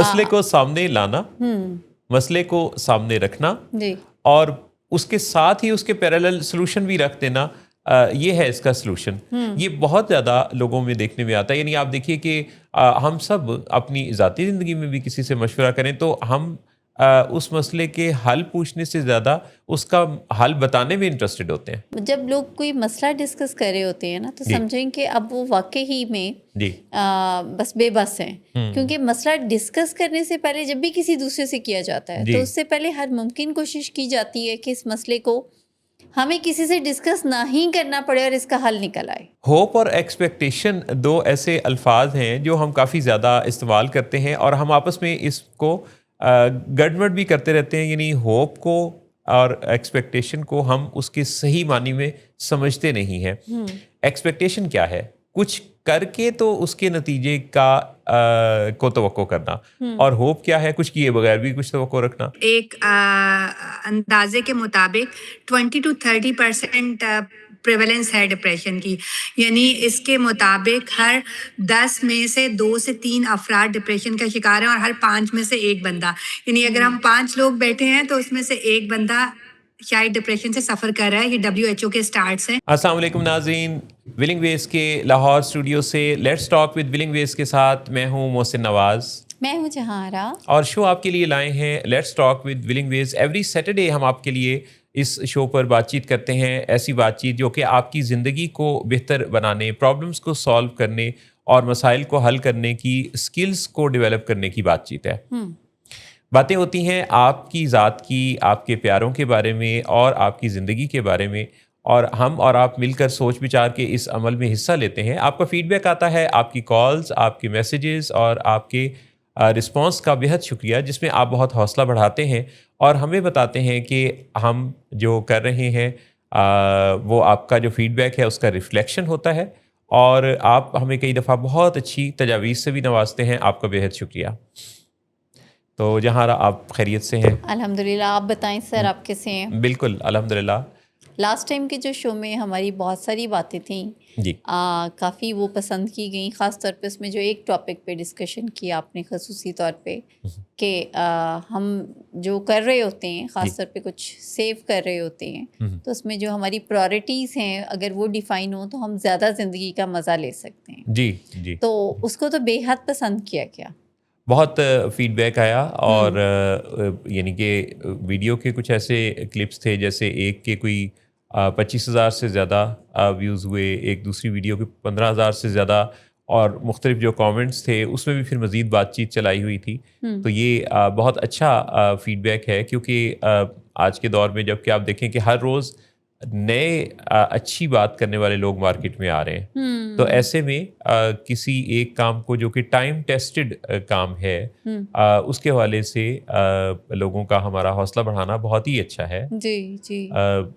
मसले को सामने लाना, मसले को सामने रखना जी। और उसके साथ ही उसके पैरेलल सलूशन भी रख देना, ये है इसका सलूशन। ये बहुत ज़्यादा लोगों में देखने में आता है। यानी आप देखिए कि हम सब अपनी ज़ाती ज़िंदगी में भी किसी से मशवरा करें तो हम उस मसले के हल पूछने से ज़्यादा उसका हल बताने में इंटरेस्टेड होते हैं। जब लोग कोई मसला डिस्कस कर रहे होते हैं ना तो जी। समझें कि अब वो वाकई ही में जी। बस बेबस हैं, क्योंकि मसला डिस्कस करने से पहले जब भी किसी दूसरे से किया जाता है जी। तो उससे पहले हर मुमकिन कोशिश की जाती है कि इस मसले को हमें किसी से डिस्कस ना ही करना पड़े और इसका हल निकल आए। होप और एक्सपेक्टेशन दो ऐसे अल्फाज हैं जो हम काफ़ी ज़्यादा इस्तेमाल करते हैं और हम आपस में इसको गड़बड़ भी करते रहते हैं। यानी होप को और एक्सपेक्टेशन को हम उसके सही मानी में समझते नहीं हैं। एक्सपेक्टेशन क्या है? कुछ करके तो उसके नतीजे का को तवक्को करना, और होप क्या है? कुछ किए बगैर भी कुछ तवक्को रखना। एक अंदाजे के मुताबिक 20 to 30% प्रेवलेंस है डिप्रेशन की। यानी इसके मुताबिक हर 10 में से 2 से 3 अफराद डिप्रेशन का शिकार हैं और हर 5 में से 1 बंदा। यानी अगर हम 5 लोग बैठे हैं तो उसमें से 1 बंदा शायद डिप्रेशन से सफ़र कर रहा है। ये WHO के स्टार्ट्स हैं। अस्सलाम वालेकुम नाज़रीन, विलिंग वेज के लाहौर स्टूडियो से let's talk with Willing Ways के साथ मैं हूँ मोहसिन नवाज़। मैं हूँ जहारा और शो आपके लिए लाए हैं let's talk with Willing Ways. Every Saturday हम आपके लिए इस शो पर बातचीत करते हैं, ऐसी बातचीत जो कि आपकी ज़िंदगी को बेहतर बनाने, प्रॉब्लम्स को सॉल्व करने और मसाइल को हल करने की स्किल्स को डेवलप करने की बातचीत है। बातें होती हैं आपकी ज़ात की, आपके प्यारों के बारे में और आपकी ज़िंदगी के बारे में, और हम और आप मिलकर सोच विचार के इस अमल में हिस्सा लेते हैं। आपका फीडबैक आता है, आपकी कॉल्स, आपके मैसेजेस और आपके रिस्पांस का बेहद शुक्रिया, जिसमें आप बहुत हौसला बढ़ाते हैं और हमें बताते हैं कि हम जो कर रहे हैं वो आपका जो फीडबैक है उसका रिफ्लेक्शन होता है, और आप हमें कई दफ़ा बहुत अच्छी तजावीज़ से भी नवाजते हैं। आपका बेहद शुक्रिया। तो जहारा आप खैरियत से हैं? अल्हम्दुलिल्लाह। आप बताएं सर, आप कैसे हैं? बिल्कुल अल्हम्दुलिल्लाह। लास्ट टाइम के जो शो में हमारी बहुत सारी बातें थी जी। काफ़ी वो पसंद की गई, ख़ास तौर पे उसमें जो एक टॉपिक पे डिस्कशन किया आपने खसूसी तौर पे कि हम जो कर रहे होते हैं, ख़ास तौर पे कुछ सेव कर रहे होते हैं, तो उसमें जो हमारी प्रायोरिटीज़ हैं अगर वो डिफ़ाइन हो तो हम ज़्यादा ज़िंदगी का मज़ा ले सकते हैं। जी जी। तो उसको तो बेहद पसंद किया गया, बहुत फीडबैक आया, और यानी कि वीडियो के कुछ ऐसे क्लिप्स थे, जैसे एक के कोई 25,000 से ज़्यादा व्यूज़ हुए, एक दूसरी वीडियो के 15,000 से ज़्यादा, और मुख्तलिफ जो कमेंट्स थे उसमें भी फिर मज़ीद बातचीत चलाई हुई थी। तो ये बहुत अच्छा फीडबैक है, क्योंकि आज के दौर में जबकि आप देखें कि हर रोज़ नए अच्छी बात करने वाले लोग मार्केट में आ रहे हैं, तो ऐसे में किसी एक काम को जो कि टाइम टेस्टेड काम है, उसके हवाले से लोगों का हमारा हौसला बढ़ाना बहुत ही अच्छा है। जी जी।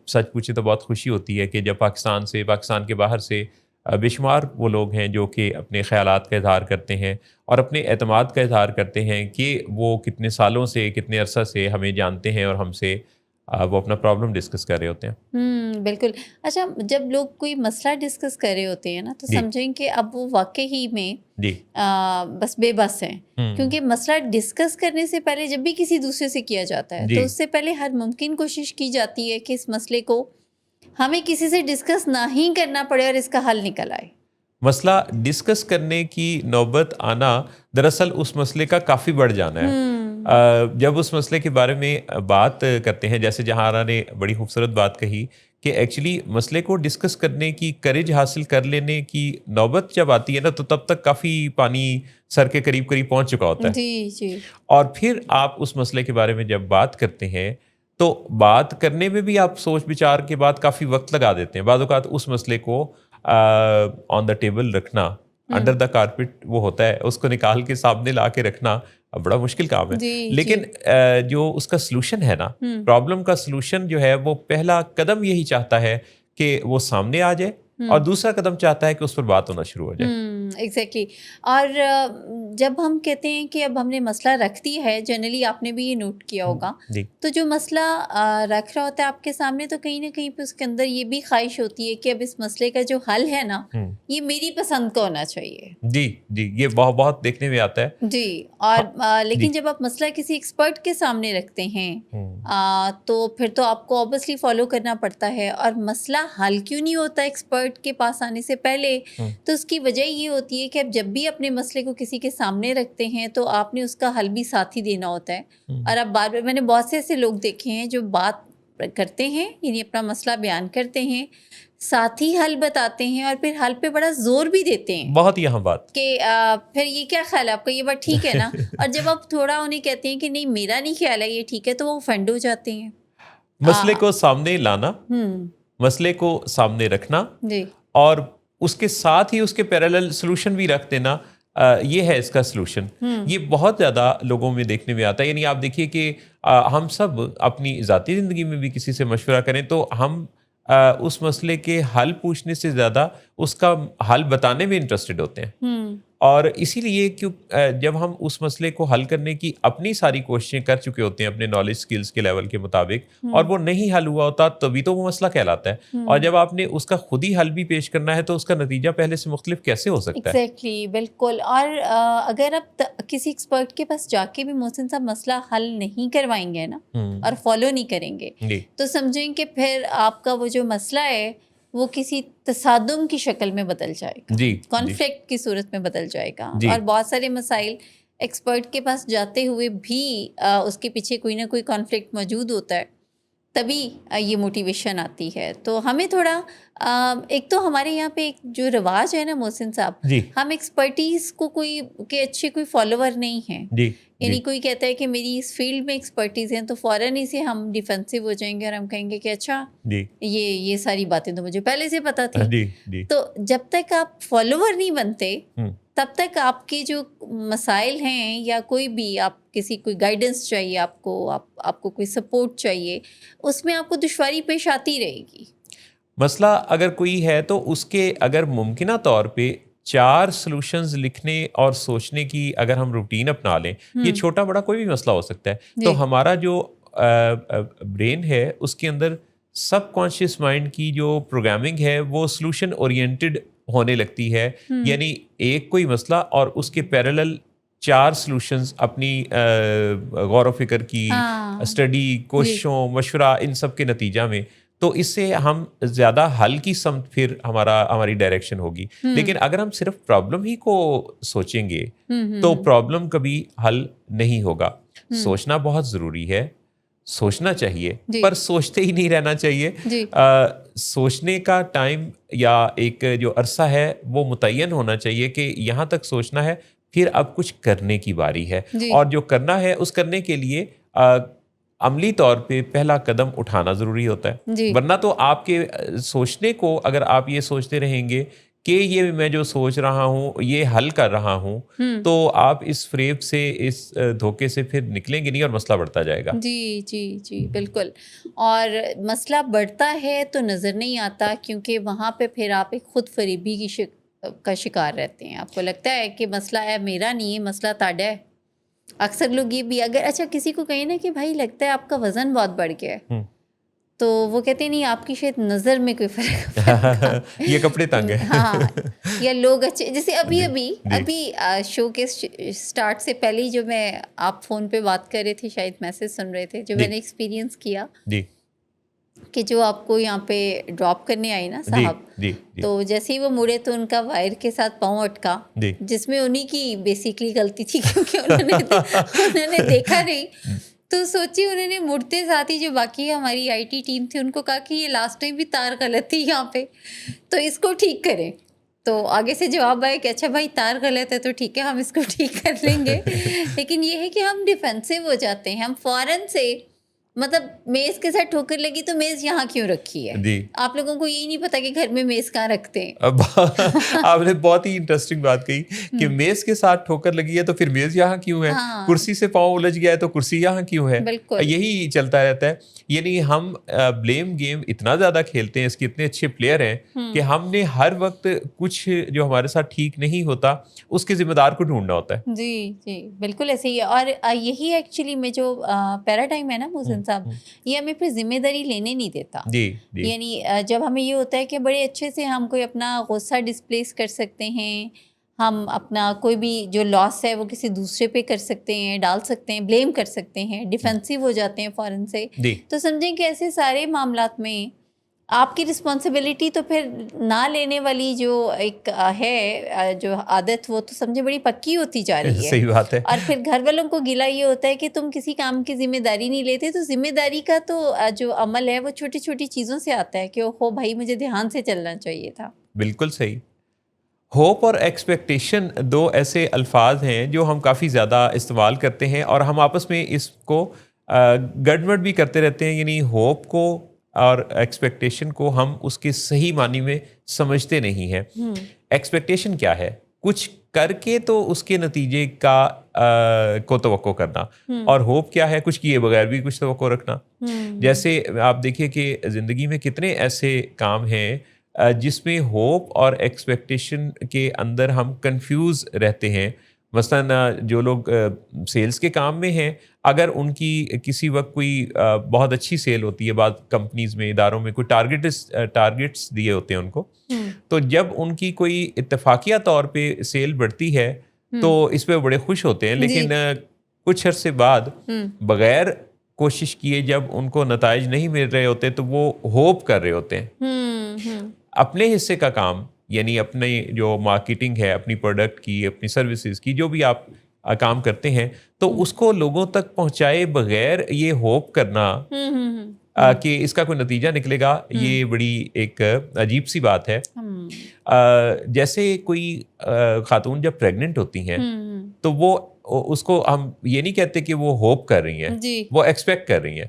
सच पूछे तो बहुत खुशी होती है कि जब पाकिस्तान के बाहर से बेशुमार वो लोग हैं जो कि अपने ख़यालात का इज़हार करते हैं और अपने एतमाद का इज़हार करते हैं कि वो कितने सालों से, कितने अरसा से हमें जानते हैं और हमसे वो अपना प्रॉब्लम डिस्कस कर रहे होते हैं। बिल्कुल। अच्छा, जब लोग कोई मसला डिस्कस कर रहे होते हैं ना तो समझें कि अब वो वाकई ही में जी। बस बेबस हैं, क्योंकि मसला डिस्कस करने से पहले जब भी किसी दूसरे से किया जाता है तो उससे पहले हर मुमकिन कोशिश की जाती है कि इस मसले को हमें किसी से डिस्कस ना ही करना पड़े और इसका हल निकल आए। मसला डिस्कस करने की नौबत आना दरअसल उस मसले का काफ़ी बढ़ जाना है। जब उस मसले के बारे में बात करते हैं, जैसे जहारा ने बड़ी खूबसूरत बात कही कि एक्चुअली मसले को डिस्कस करने की करेज हासिल कर लेने की नौबत जब आती है ना, तो तब तक काफ़ी पानी सर के करीब करीब पहुंच चुका होता है। जी जी। और फिर आप उस मसले के बारे में जब बात करते हैं तो बात करने में भी आप सोच विचार के बाद काफ़ी वक्त लगा देते हैं। बाज़ औक़ात उस मसले को ऑन द टेबल रखना, अंडर द कारपेट वो होता है, उसको निकाल के सामने ला के रखना बड़ा मुश्किल काम है। लेकिन जो उसका सलूशन है ना, प्रॉब्लम का सलूशन जो है, वो पहला कदम यही चाहता है कि वो सामने आ जाए और दूसरा कदम चाहता है कि उस पर बात होना शुरू हो जाए। एग्जैक्टली। और जब हम कहते हैं कि अब हमने मसला रख दिया है, जनरली आपने भी ये नोट किया होगा, तो जो मसला रख रहा होता है आपके सामने, तो कहीं ना कहीं पे उसके अंदर ये भी ख्वाहिश होती है कि अब इस मसले का जो हल है ना, ये मेरी पसंद का होना चाहिए। जी जी, ये बहुत बहुत देखने में आता है जी। और लेकिन जब आप मसला किसी एक्सपर्ट के सामने रखते हैं तो फिर तो आपको ऑब्वियसली फॉलो करना पड़ता है। और मसला हल क्यों नहीं होता एक्सपर्ट के पास आने से पहले, तो उसकी वजह ये होती है कि आप जब भी अपने मसले को किसी के सामने रखते हैं तो आपने उसका हल भी साथ ही देना होता है। और अब बार बार मैंने बहुत से ऐसे लोग देखे हैं जो बात करते हैं, यानी अपना मसला बयान करते हैं, साथ ही हल बताते हैं और फिर हल पे बड़ा जोर भी देते हैं। बहुत ही अहम बात कि फिर ये क्या ख्याल है आपका, ये बात ठीक है ना? और जब आप थोड़ा उन्हें कहते हैं कि नहीं मेरा नहीं ख्याल है ये ठीक है, तो वो ऑफेंड हो जाते हैं। मसले को सामने लाना, मसले को सामने रखना जी, और उसके साथ ही उसके पैरेलल सॉल्यूशन भी रख देना, ये है इसका सॉल्यूशन। ये बहुत ज़्यादा लोगों में देखने में आता है। यानी आप देखिए कि हम सब अपनी ज़ाती ज़िंदगी में भी किसी से मशवरा करें तो हम उस मसले के हल पूछने से ज़्यादा उसका हल बताने में इंटरेस्टेड होते हैं। और इसीलिए क्यों जब हम उस मसले को हल करने की अपनी सारी कोशिशें कर चुके होते हैं अपने नॉलेज स्किल्स के लेवल के मुताबिक, और वो नहीं हल हुआ होता, तभी तो वो मसला कहलाता है। और जब आपने उसका खुद ही हल भी पेश करना है तो उसका नतीजा पहले से मुख्तलिफ कैसे हो सकता है? एग्जैक्टली, बिल्कुल। और अगर आप किसी एक्सपर्ट के पास जाके भी मोहसिन साहब मसला हल नहीं करवाएंगे ना और फॉलो नहीं करेंगे, तो समझें कि फिर आपका वो जो मसला है वो किसी तसादुम की शक्ल में बदल जाएगा, कॉन्फ्लिक्ट की सूरत में बदल जाएगा। और बहुत सारे मसाइल एक्सपर्ट के पास जाते हुए भी उसके पीछे कोई ना कोई कॉन्फ्लिक्ट मौजूद होता है, तभी ये मोटिवेशन आती है। तो हमें थोड़ा एक तो हमारे यहाँ पे एक जो रिवाज है ना मोहसिन साहब, हम एक्सपर्टीज़ को कोई के अच्छे कोई फॉलोवर नहीं हैं। यानी कोई कहता है कि मेरी इस फील्ड में एक्सपर्टीज़ हैं तो फ़ौरन ही से हम डिफेंसिव हो जाएंगे और हम कहेंगे कि अच्छा ये सारी बातें तो मुझे पहले से पता थी। तो जब तक आप फॉलोवर नहीं बनते तब तक आपके जो मसाइल हैं या कोई भी आप किसी कोई गाइडेंस चाहिए आपको कोई सपोर्ट चाहिए, उसमें आपको दुश्वारी पेश आती रहेगी। मसला अगर कोई है तो उसके अगर मुमकिना तौर पे 4 सॉल्यूशंस लिखने और सोचने की अगर हम रूटीन अपना लें, ये छोटा बड़ा कोई भी मसला हो सकता है, तो हमारा जो ब्रेन है उसके अंदर सबकॉन्शियस माइंड की जो प्रोग्रामिंग है वो सॉल्यूशन ओरिएंटेड होने लगती है। यानी एक कोई मसला और उसके पैरेलल 4 सॉल्यूशंस अपनी गौर व फिक्र की स्टडी, कोशिशों, मशवरा, इन सब के नतीजा में, तो इससे हम ज़्यादा हल की समत फिर हमारी डायरेक्शन होगी। लेकिन अगर हम सिर्फ प्रॉब्लम ही को सोचेंगे तो प्रॉब्लम कभी हल नहीं होगा। सोचना बहुत ज़रूरी है, सोचना चाहिए, पर सोचते ही नहीं रहना चाहिए। सोचने का टाइम या एक जो अरसा है वो मुतय्यन होना चाहिए कि यहाँ तक सोचना है, फिर अब कुछ करने की बारी है। और जो करना है उस करने के लिए अमली तौर पे पहला कदम उठाना ज़रूरी होता है। वरना तो आपके सोचने को अगर आप ये सोचते रहेंगे कि ये मैं जो सोच रहा हूँ ये हल कर रहा हूँ, तो आप इस फ्रेब से, इस धोखे से फिर निकलेंगे नहीं और मसला बढ़ता जाएगा। जी बिल्कुल। और मसला बढ़ता है तो नज़र नहीं आता, क्योंकि वहाँ पे फिर आप एक खुद फरीबी का शिकार रहते हैं। आपको लगता है कि मसला है मेरा नहीं है, मसला ताड़ा है। अक्सर लोग ये भी, अगर अच्छा किसी को कहें ना कि भाई लगता है आपका वज़न बहुत बढ़ गया है, तो वो कहते हैं नहीं आपकी शायद नज़र में कोई फ़र्क ये कपड़े तंग है। हाँ, या लोग अच्छे, जैसे अभी शो के स्टार्ट से पहले ही जो मैं आप फ़ोन पे बात कर रहे थे, शायद मैसेज सुन रहे थे, जो मैंने एक्सपीरियंस किया कि जो आपको यहाँ पे ड्रॉप करने आई ना साहब, तो जैसे ही वो मुड़े तो उनका वायर के साथ पाँव अटका, जिसमें उन्हीं की बेसिकली गलती थी, क्योंकि उन्होंने देखा नहीं। तो सोचिए, उन्होंने मुड़ते साथ ही जो बाकी हमारी आईटी टीम थी उनको कहा कि ये लास्ट टाइम भी तार गलत थी यहाँ पे, तो इसको ठीक करें। तो आगे से जवाब आया कि अच्छा भाई तार गलत है तो ठीक है, हम इसको ठीक कर लेंगे। लेकिन ये है कि हम डिफेंसिव हो जाते हैं, हम फ़ौरन से मतलब मेज के साथ ठोकर लगी तो मेज यहाँ क्यों रखी है? जी। आप लोगों को ये नहीं पता कि घर में मेज कहाँ रखते हैं। अब आपने बहुत ही इंटरेस्टिंग बात कही कि मेज के साथ ठोकर लगी है तो फिर मेज यहाँ क्यों है, हाँ। कुर्सी से पाँव उलझ गया है तो कुर्सी यहाँ क्यों है, बिल्कुल। यही चलता रहता है। यानी हम ब्लेम गेम इतना ज़्यादा खेलते हैं, इसके इतने अच्छे प्लेयर हैं कि हमने हर वक्त कुछ जो हमारे साथ ठीक नहीं होता उसके जिम्मेदार को ढूंढना होता है। जी जी बिल्कुल ऐसे ही है। और यही एक्चुअली में जो पैराडाइम है ना मोहसिन साहब, ये हमें फिर जिम्मेदारी लेने नहीं देता। जी जी। यानी जब हमें ये होता है कि बड़े अच्छे से हम कोई अपना गुस्सा डिस्प्लेस कर सकते हैं, हम अपना कोई भी जो लॉस है वो किसी दूसरे पे कर सकते हैं, डाल सकते हैं, ब्लेम कर सकते हैं, डिफेंसिव हो जाते हैं फ़ौरन से, तो समझें कि ऐसे सारे मामलात में आपकी रिस्पॉन्सिबिलिटी तो फिर ना लेने वाली जो एक है जो आदत, वो तो समझे बड़ी पक्की होती जा रही है। सही बात है। और फिर घर वालों को गिला ये होता है कि तुम किसी काम की जिम्मेदारी नहीं लेते। तो जिम्मेदारी का तो जो अमल है वो छोटी छोटी चीज़ों से आता है कि ओहो भाई मुझे ध्यान से चलना चाहिए था। बिल्कुल सही। होप और एक्सपेक्टेशन दो ऐसे अल्फाज हैं जो हम काफ़ी ज़्यादा इस्तेमाल करते हैं और हम आपस में इसको गड़बड़ भी करते रहते हैं। यानी होप को और एक्सपेक्टेशन को हम उसके सही मानी में समझते नहीं हैं। एक्सपेक्टेशन क्या है? कुछ करके तो उसके नतीजे का को तवक्को करना, और होप क्या है? कुछ किए बगैर भी कुछ तवक्को रखना। जैसे आप देखिए कि ज़िंदगी में कितने ऐसे काम हैं जिसमें होप और एक्सपेक्टेशन के अंदर हम कंफ्यूज रहते हैं। मसलन जो लोग सेल्स के काम में हैं, अगर उनकी किसी वक्त कोई बहुत अच्छी सेल होती है, बाद कंपनीज में, इदारों में कोई टारगेट्स दिए होते हैं उनको, तो जब उनकी कोई इत्तेफाकिया तौर पे सेल बढ़ती है तो इस पे बड़े खुश होते हैं, लेकिन कुछ अरसे बाद बगैर कोशिश किए जब उनको नताइज नहीं मिल रहे होते तो वो होप कर रहे होते हैं। अपने हिस्से का काम, यानी अपने जो मार्केटिंग है, अपनी प्रोडक्ट की, अपनी सर्विसेज की, जो भी आप काम करते हैं, तो उसको लोगों तक पहुंचाए बगैर ये होप करना कि इसका कोई नतीजा निकलेगा, ये बड़ी एक अजीब सी बात है। जैसे कोई खातून जब प्रेग्नेंट होती हैं तो वो उसको हम ये नहीं कहते कि वो होप कर रही हैं, वो एक्सपेक्ट कर रही हैं।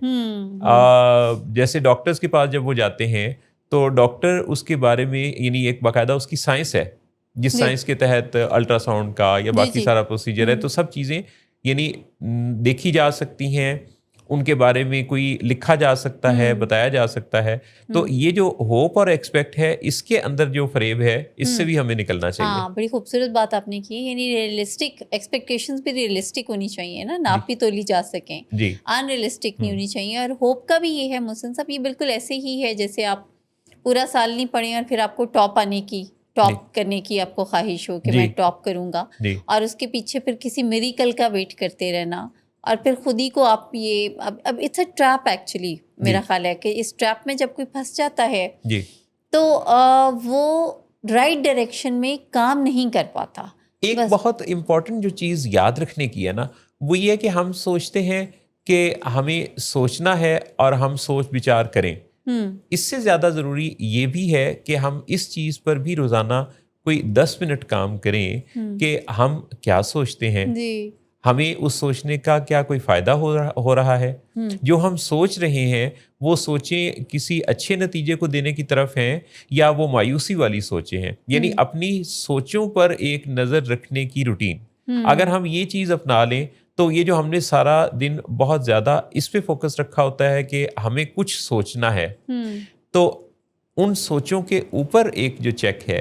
जैसे डॉक्टर्स के पास जब वो जाते हैं तो डॉक्टर उसके बारे में, यानी एक बाकायदा उसकी साइंस है, जिस साइंस के तहत अल्ट्रासाउंड का या बाकी सारा प्रोसीजर है, तो सब चीज़ें यानी देखी जा सकती हैं, उनके बारे में कोई लिखा जा सकता है, बताया जा सकता है। तो ये जो होप और एक्सपेक्ट है, इसके अंदर जो फरेब है, इससे भी हमें निकलना चाहिए। हाँ, बड़ी खूबसूरत बात आपने की। यानी रियलिस्टिक एक्सपेक्टेशंस भी रियलिस्टिक होनी चाहिए ना, नाप भी तोली जा सकें, अनरियलिस्टिक नहीं होनी चाहिए। और होप का भी ये है मोहसिन साहब, ये बिल्कुल ऐसे ही है जैसे आप पूरा साल नहीं पढ़े और फिर आपको टॉप करने की आपको ख्वाहिश हो कि मैं टॉप करूंगा, और उसके पीछे फिर किसी मिरेकल का वेट करते रहना, और फिर खुद ही को आप ये अब इट्स अ ट्रैप एक्चुअली। मेरा ख्याल है कि इस ट्रैप में जब कोई फंस जाता है तो वो राइट डायरेक्शन में काम नहीं कर पाता। एक बहुत इम्पॉर्टेंट जो चीज़ याद रखने की है ना, वो ये है कि हम सोचते हैं कि हमें सोचना है और हम सोच विचार करें। इससे ज़्यादा ज़रूरी ये भी है कि हम इस चीज़ पर भी रोज़ाना कोई 10 मिनट काम करें कि हम क्या सोचते हैं, हमें उस सोचने का क्या कोई फ़ायदा हो रहा है, जो हम सोच रहे हैं वो सोचें किसी अच्छे नतीजे को देने की तरफ हैं या वो मायूसी वाली सोचें हैं। यानी अपनी सोचों पर एक नज़र रखने की रूटीन, अगर हम ये चीज़ अपना लें तो ये जो हमने सारा दिन बहुत ज़्यादा इस पे फोकस रखा होता है कि हमें कुछ सोचना है, तो उन सोचों के ऊपर एक जो चेक है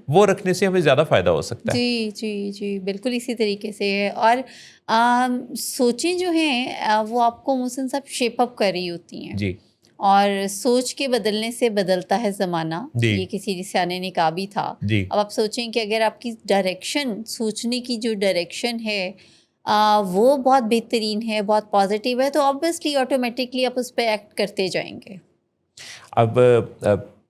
वो रखने से हमें ज़्यादा फ़ायदा हो सकता है। जी जी जी बिल्कुल इसी तरीके से है। और सोचें जो हैं वो आपको मोहसिन साहब शेप अप कर रही होती हैं जी, और सोच के बदलने से बदलता है ज़माना, ये किसी सियाने ने कहा भी था। अब आप सोचें कि अगर आपकी डायरेक्शन, सोचने की जो डायरेक्शन है वो बहुत बेहतरीन है, बहुत पॉजिटिव है, तो ऑब्वियसली ऑटोमेटिकली आप उस पर एक्ट करते जाएंगे। अब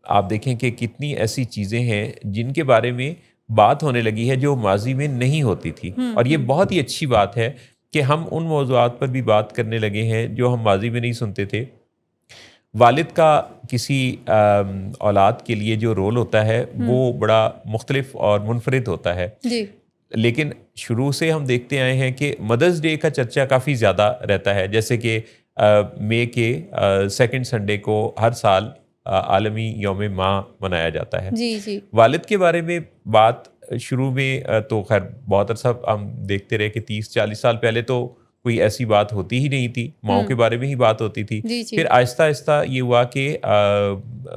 आप देखें कि कितनी ऐसी चीज़ें हैं जिनके बारे में बात होने लगी है जो माजी में नहीं होती थी, और ये बहुत ही अच्छी बात है कि हम उन मौज़ूआत पर भी बात करने लगे हैं जो हम माजी में नहीं सुनते थे। वालिद का किसी औलाद के लिए जो रोल होता है वो बड़ा मुख्तलिफ और मुनफरिद होता है जी। लेकिन शुरू से हम देखते आए हैं कि मदर्स डे का चर्चा काफ़ी ज़्यादा रहता है, जैसे कि मई के सेकंड संडे को हर साल आलमी यौम माँ मनाया जाता है। जी जी। वालिद के बारे में बात शुरू में तो खैर बहुत अरसा हम देखते रहे कि 30-40 साल पहले तो कोई ऐसी बात होती ही नहीं थी, माओं के बारे में ही बात होती थी। जी जी। फिर आहिस्ता आहिस्ता ये हुआ कि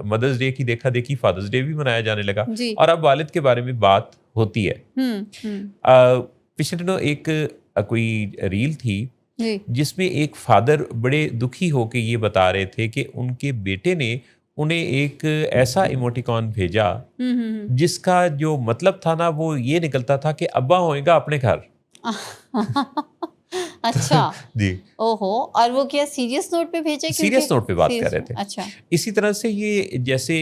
मदर्स डे की देखा देखी फादर्स डे भी मनाया जाने लगा जी। और अब वालिद के बारे में बात होती है। पिछले दिनों एक कोई रील थी जी। जिसमें एक फादर बड़े दुखी होकर ये बता रहे थे कि उनके बेटे ने उन्हें एक ऐसा इमोटिकॉन भेजा जिसका जो मतलब था ना वो ये निकलता था कि अब्बा होएगा अपने घर। अच्छा जी। ओहो, और वो क्या सीरियस नोट पे भेजा? सीरियस नोट पे बात कर रहे थे। अच्छा। इसी तरह से ये जैसे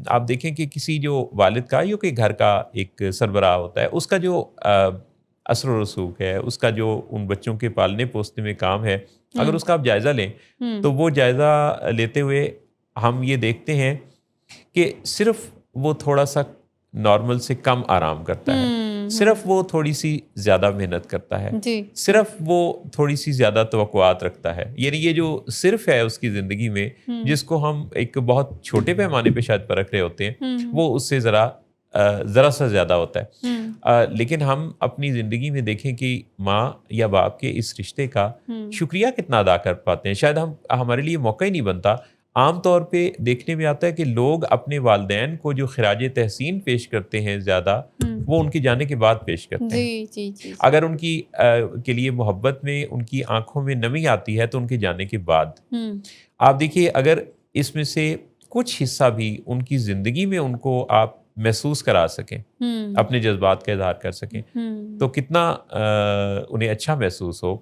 आप देखें कि किसी जो वालिद का या कोई घर का एक सरबराह होता है, उसका जो असर व रसूख है, उसका जो उन बच्चों के पालने पोसने में काम है, अगर उसका आप जायज़ा लें तो वो जायज़ा लेते हुए हम ये देखते हैं कि सिर्फ वो थोड़ा सा नॉर्मल से कम आराम करता है, सिर्फ वो थोड़ी सी ज़्यादा मेहनत करता है जी। सिर्फ वो थोड़ी सी ज़्यादा तवक्कुआत रखता है। यानी ये जो सिर्फ है उसकी ज़िंदगी में, जिसको हम एक बहुत छोटे पैमाने पे शायद परख रहे होते हैं, वो उससे ज़रा सा ज़्यादा होता है। लेकिन हम अपनी ज़िंदगी में देखें कि माँ या बाप के इस रिश्ते का शुक्रिया कितना अदा कर पाते हैं, शायद हमारे लिए मौका ही नहीं बनता। आम तौर पे देखने में आता है कि लोग अपने वालिदैन को जो खिराज तहसीन पेश करते हैं ज़्यादा, वो उनके जाने के बाद पेश करते हैं। जी जी जी। अगर उनकी के लिए मोहब्बत में उनकी आंखों में नमी आती है तो उनके जाने के बाद। आप देखिए, अगर इसमें से कुछ हिस्सा भी उनकी ज़िंदगी में उनको आप महसूस करा सकें, अपने जज्बात का इजहार कर सकें, तो कितना उन्हें अच्छा महसूस हो।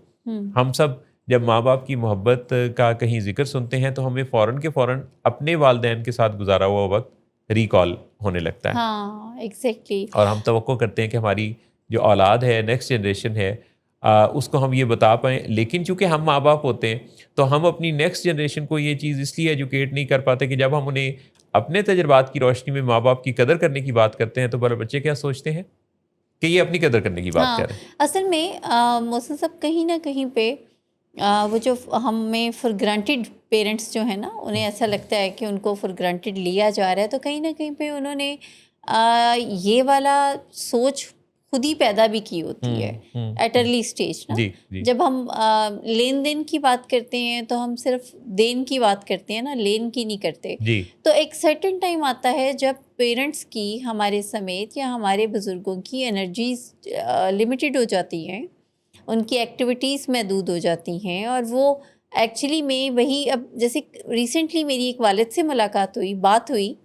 हम सब जब माँ बाप की मोहब्बत का कहीं जिक्र सुनते हैं तो हमें फ़ौरन के फ़ौरन अपने वालिदैन के साथ गुजारा हुआ वक्त रिकॉल होने लगता है। हाँ, एग्जैक्टली। और हम तवक्को करते हैं कि हमारी जो औलाद है, नेक्स्ट जनरेशन है, उसको हम ये बता पाएँ। लेकिन चूँकि हम माँ बाप होते हैं तो हम अपनी नेक्स्ट जनरेशन को ये चीज़ इसलिए एजुकेट नहीं कर पाते कि जब हम उन्हें अपने तजर्बात की रोशनी में माँ बाप की कदर करने की बात करते हैं तो बड़े बच्चे क्या सोचते हैं कि ये अपनी कदर करने की बात कर रहे हैं। असल में मोहसिन साहब कहीं ना कहीं पे वो जो हमें फॉर ग्रांटेड पेरेंट्स जो है ना, उन्हें ऐसा लगता है कि उनको फॉर ग्रांटेड लिया जा रहा है, तो कहीं ना कहीं पे उन्होंने ये वाला सोच खुद ही पैदा भी की होती है एट अर्ली स्टेज ना। जी। जब हम लेन देन की बात करते हैं तो हम सिर्फ देन की बात करते हैं ना, लेन की नहीं करते जी। तो एक सर्टेन टाइम आता है जब पेरेंट्स की, हमारे समेत या हमारे बुज़ुर्गों की एनर्जीज लिमिटेड हो जाती हैं, उनकी एक्टिविटीज़ महदूद हो जाती हैं, और वो एक्चुअली में वही, अब जैसे रिसेंटली मेरी एक वालिद से मुलाकात हुई, बात हुई,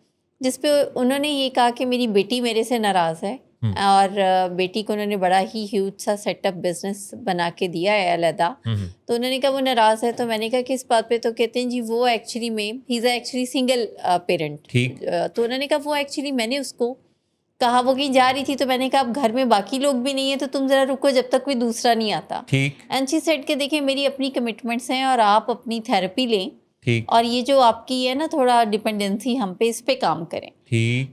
जिस पे उन्होंने ये कहा कि मेरी बेटी मेरे से नाराज़ है और बेटी को उन्होंने बड़ा ही ह्यूज सा सेटअप बिजनेस बना के दिया है अलहदा। तो उन्होंने कहा वो नाराज़ है, तो मैंने कहा कि इस बात पे, तो कहते हैं जी वो एक्चुअली में he is actually single parent. तो उन्होंने कहा वो एक्चुअली, मैंने उसको कहा, वो कहीं जा रही थी तो मैंने कहा अब घर में बाकी लोग भी नहीं है तो तुम ज़रा रुको जब तक कोई दूसरा नहीं आता। एंड शी सेड के देखिए मेरी अपनी कमिटमेंट्स हैं और आप अपनी थेरेपी लें, और ये जो आपकी है ना थोड़ा डिपेंडेंसी, हम पे इस पे काम करें।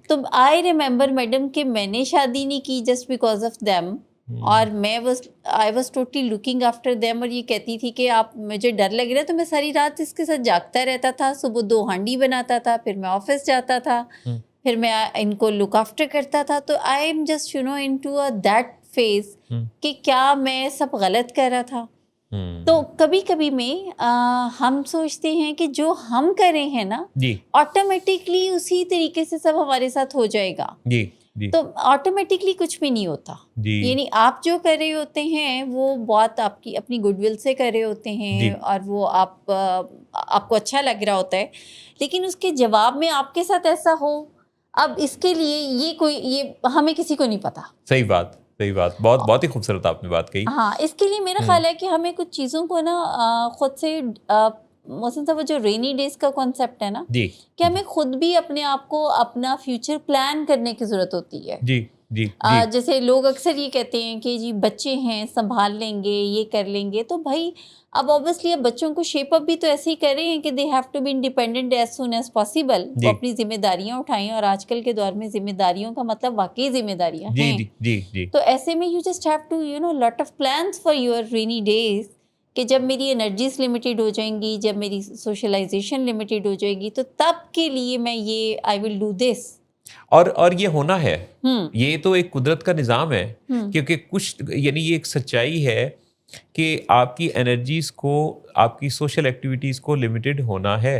तो आई रिमेंबर मैडम कि मैंने शादी नहीं की जस्ट बिकॉज ऑफ देम, और I was totally looking after them, और ये कहती थी कि आप, मुझे डर लग रहा है तो मैं सारी रात इसके साथ जागता रहता था, सुबह 2 हांडी बनाता था, फिर मैं ऑफिस जाता था, फिर मैं इनको लुक आफ्टर करता था। तो I am just into that phase कि क्या मैं सब गलत कर रहा था। तो कभी कभी में हम सोचते हैं कि जो हम कर रहे हैं ना, ऑटोमेटिकली उसी तरीके से सब हमारे साथ हो जाएगा। तो ऑटोमेटिकली कुछ भी नहीं होता। यानी आप जो कर रहे होते हैं वो बहुत आपकी अपनी गुडविल से कर रहे होते हैं, और वो आपको अच्छा लग रहा होता है, लेकिन उसके जवाब में आपके साथ ऐसा हो, अब इसके लिए ये हमें किसी को नहीं पता। सही बात। बहुत ही खूबसूरत आपने बात कही। हाँ, इसके लिए मेरा ख्याल है कि हमें कुछ चीज़ों को ना खुद से, मोहसिन साहब वो जो रेनी डेज का कॉन्सेप्ट है ना, कि हमें खुद भी अपने आप को अपना फ्यूचर प्लान करने की ज़रूरत होती है। जी। जैसे लोग अक्सर ये कहते हैं कि जी बच्चे हैं, संभाल लेंगे, ये कर लेंगे, तो भाई अब ऑब्वियसली अब बच्चों को शेप अप भी तो ऐसे ही कर रहे हैं कि they have to be independent as soon as possible, वो अपनी जिम्मेदारियां उठाएं, और आजकल के दौर में जिम्मेदारियों का मतलब वाकई जिम्मेदारियां हैं। जी। तो ऐसे में you just have to lot of plans for your rainy days, कि जब मेरी एनर्जीज लिमिटेड हो जाएंगी, जब मेरी सोशलाइजेशन लिमिटेड हो जाएगी, तो तब के लिए मैं ये आई विल डू दिस। और ये होना है, ये तो एक कुदरत का निज़ाम है, क्योंकि कुछ यानी ये एक सच्चाई है कि आपकी एनर्जीज को, आपकी सोशल एक्टिविटीज़ को लिमिटेड होना है,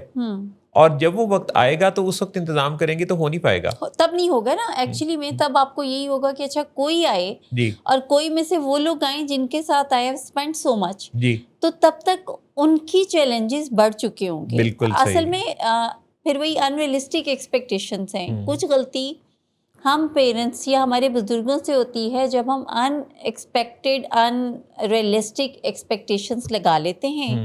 और जब वो वक्त आएगा तो उस वक्त इंतज़ाम करेंगे तो हो नहीं पाएगा। तब नहीं होगा ना एक्चुअली में, तब आपको यही होगा कि अच्छा कोई आए जी और कोई में से वो लोग आए जिनके साथ I have spent so much, जी, तो तब तक उनकी चैलेंजेस बढ़ चुके होंगे। बिल्कुल सही। असल में फिर वही अनरियलिस्टिक एक्सपेक्टेशंस हैं। कुछ गलती हम पेरेंट्स या हमारे बुजुर्गों से होती है जब हम अनएक्सपेक्टेड अनरियलिस्टिक एक्सपेक्टेशंस लगा लेते हैं,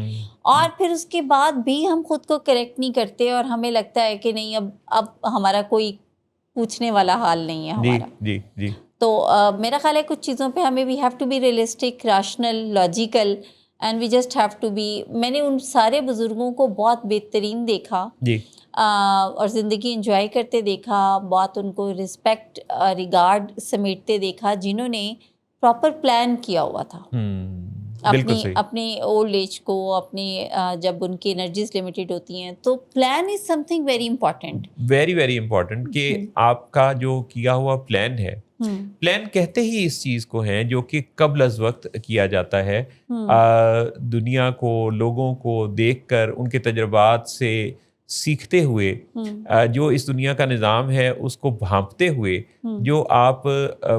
और फिर उसके बाद भी हम खुद को करेक्ट नहीं करते और हमें लगता है कि नहीं अब हमारा कोई पूछने वाला हाल नहीं है हमारा। जी जी। तो मेरा ख्याल है कुछ चीज़ों पे हमें we have to be realistic, rational, logical, and we just have to be. मैंने उन सारे बुजुर्गों को बहुत बेहतरीन देखा जी, और ज़िंदगी एंजॉय करते देखा, बहुत उनको रिस्पेक्ट रिगार्ड समेटते देखा, जिन्होंने प्रॉपर प्लान किया हुआ था अपनी ओल्ड एज को, अपने जब उनकी एनर्जीज लिमिटेड होती हैं। तो plan is something very important, very very important, कि आपका जो किया हुआ प्लान है, प्लान कहते ही इस चीज़ को है जो कि कब्ल अज़ वक्त किया जाता है, दुनिया को, लोगों को देखकर, उनके तजर्बात से सीखते हुए, जो इस दुनिया का निज़ाम है उसको भांपते हुए, जो आप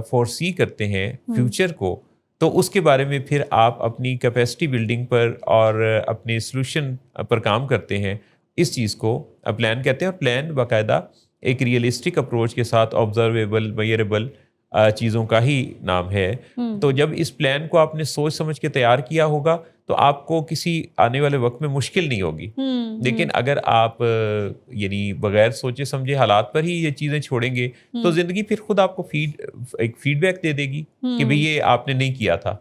फोरसी करते हैं फ्यूचर को, तो उसके बारे में फिर आप अपनी कैपेसिटी बिल्डिंग पर और अपने सॉल्यूशन पर काम करते हैं। इस चीज़ को प्लान कहते हैं, और प्लान बाकायदा एक रियलिस्टिक अप्रोच के साथ ऑब्जर्वेबल, मेजरेबल चीज़ों का ही नाम है। तो जब इस प्लान को आपने सोच समझ के तैयार किया होगा तो आपको किसी आने वाले वक्त में मुश्किल नहीं होगी। लेकिन अगर आप यानी बगैर सोचे समझे हालात पर ही ये चीज़ें छोड़ेंगे तो ज़िंदगी फिर खुद आपको एक फीडबैक दे देगी कि भाई ये आपने नहीं किया था।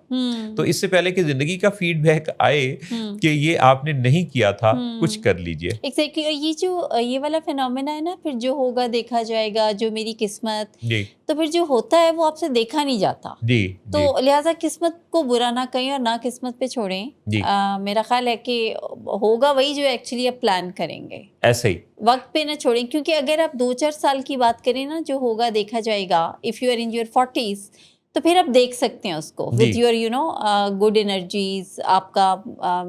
तो इससे पहले कि ज़िंदगी का फीडबैक आए कि ये आपने नहीं किया था, कुछ कर लीजिए। एग्जैक्टली। ये जो ये वाला फिनोमेना है ना, फिर जो होगा देखा जाएगा, जो मेरी किस्मत, जी, तो फिर जो होता है वो आपसे देखा नहीं जाता। जी, तो लिहाजा किस्मत को बुरा ना कहें और ना किस्मत पे छोड़ें। मेरा ख्याल है कि होगा वही जो एक्चुअली आप प्लान करेंगे, ऐसे ही वक्त पे ना छोड़ें। क्योंकि अगर आप 2-4 साल की बात करें ना, जो होगा देखा जाएगा, if you are in your 40s, तो फिर आप देख सकते हैं उसको विद योर गुड एनर्जीज। आपका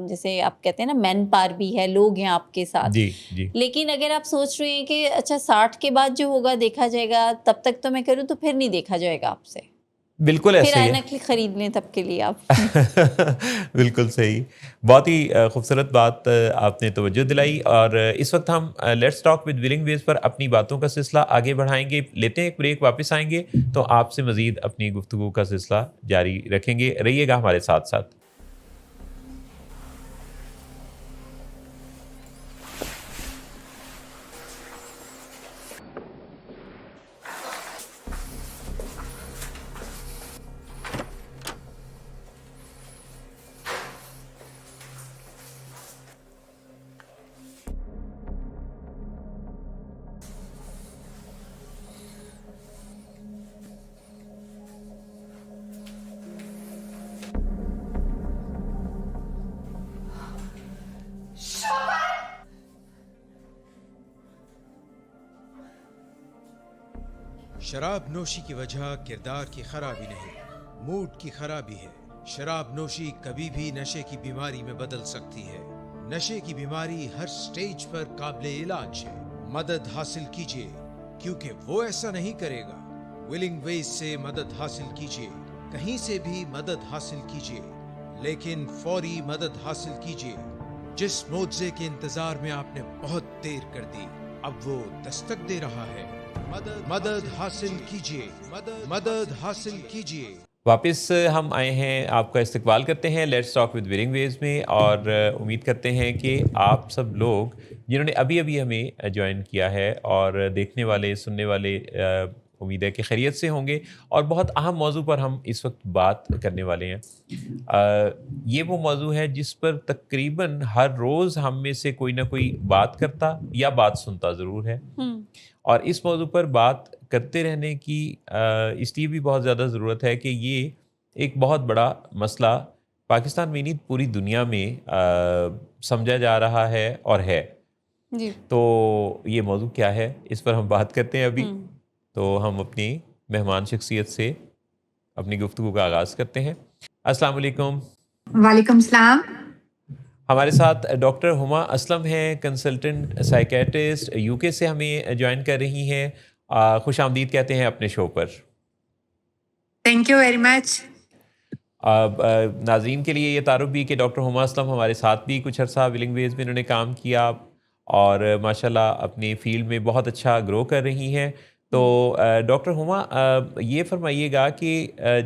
जैसे आप कहते हैं ना, मैन पावर भी है, लोग हैं आपके साथ। जी, जी। लेकिन अगर आप सोच रहे हैं कि अच्छा 60 के बाद जो होगा देखा जाएगा, तब तक तो मैं करूँ, तो फिर नहीं देखा जाएगा आपसे। बिल्कुल ऐसे फिर ही ऐनक खरीद लें तब के लिए आप। बिल्कुल सही। बहुत ही खूबसूरत बात आपने तवज्जो दिलाई। और इस वक्त हम let's talk with Willing Ways पर अपनी बातों का सिलसिला आगे बढ़ाएंगे। लेते हैं एक ब्रेक, वापस आएंगे तो आपसे मज़ीद अपनी गुफ्तगू का सिलसिला जारी रखेंगे। रहिएगा हमारे साथ साथ। शराब नोशी की वजह किरदार की खराबी नहीं, मूड की खराबी है। शराब नोशी कभी भी नशे की बीमारी में बदल सकती है। नशे की बीमारी हर स्टेज पर काबिले इलाज है। मदद हासिल कीजिए, क्योंकि वो ऐसा नहीं करेगा। विलिंग वेज से मदद हासिल कीजिए, कहीं से भी मदद हासिल कीजिए, लेकिन फौरी मदद हासिल कीजिए। जिस मुआवजे के इंतजार में आपने बहुत देर कर दी, अब वो दस्तक दे रहा है। मदद हासिल कीजिए, मदद हासिल कीजिए। वापस हम आए हैं, आपका इस्तकबाल करते हैं let's talk with Willing Ways में। और उम्मीद करते हैं कि आप सब लोग जिन्होंने अभी अभी हमें ज्वाइन किया है और देखने वाले, सुनने वाले, उम्मीद है कि खैरियत से होंगे। और बहुत अहम मौजू पर हम इस वक्त बात करने वाले हैं। ये वो मौजू है जिस पर तकरीबन हर रोज़ हम में से कोई ना कोई बात करता या बात सुनता ज़रूर है। और इस मौजू पर बात करते रहने की इसलिए भी बहुत ज़्यादा ज़रूरत है कि ये एक बहुत बड़ा मसला पाकिस्तान में नहीं पूरी दुनिया में समझा जा रहा है और है। जी। तो ये मौजू क्या है, इस पर हम बात करते हैं अभी। तो हम अपनी मेहमान शख्सियत से अपनी गुफ्तगू का आगाज़ करते हैं। अस्सलाम वालेकुम। वालेकुम सलाम। हमारे साथ डॉक्टर हुमा असलम हैं, कंसल्टेंट साइकेट्रिस्ट, यूके से हमें ज्वाइन कर रही हैं। खुश आमदीद कहते हैं अपने शो पर। Thank you very much. अब नाज़रीन के लिए ये तारुफ भी कि डॉक्टर हुमा असलम हमारे साथ भी कुछ अर्सा विलिंग वेज में इन्होंने काम किया और माशाल्लाह अपनी फील्ड में बहुत अच्छा ग्रो कर रही हैं। तो डॉक्टर हुमा, ये फरमाइएगा कि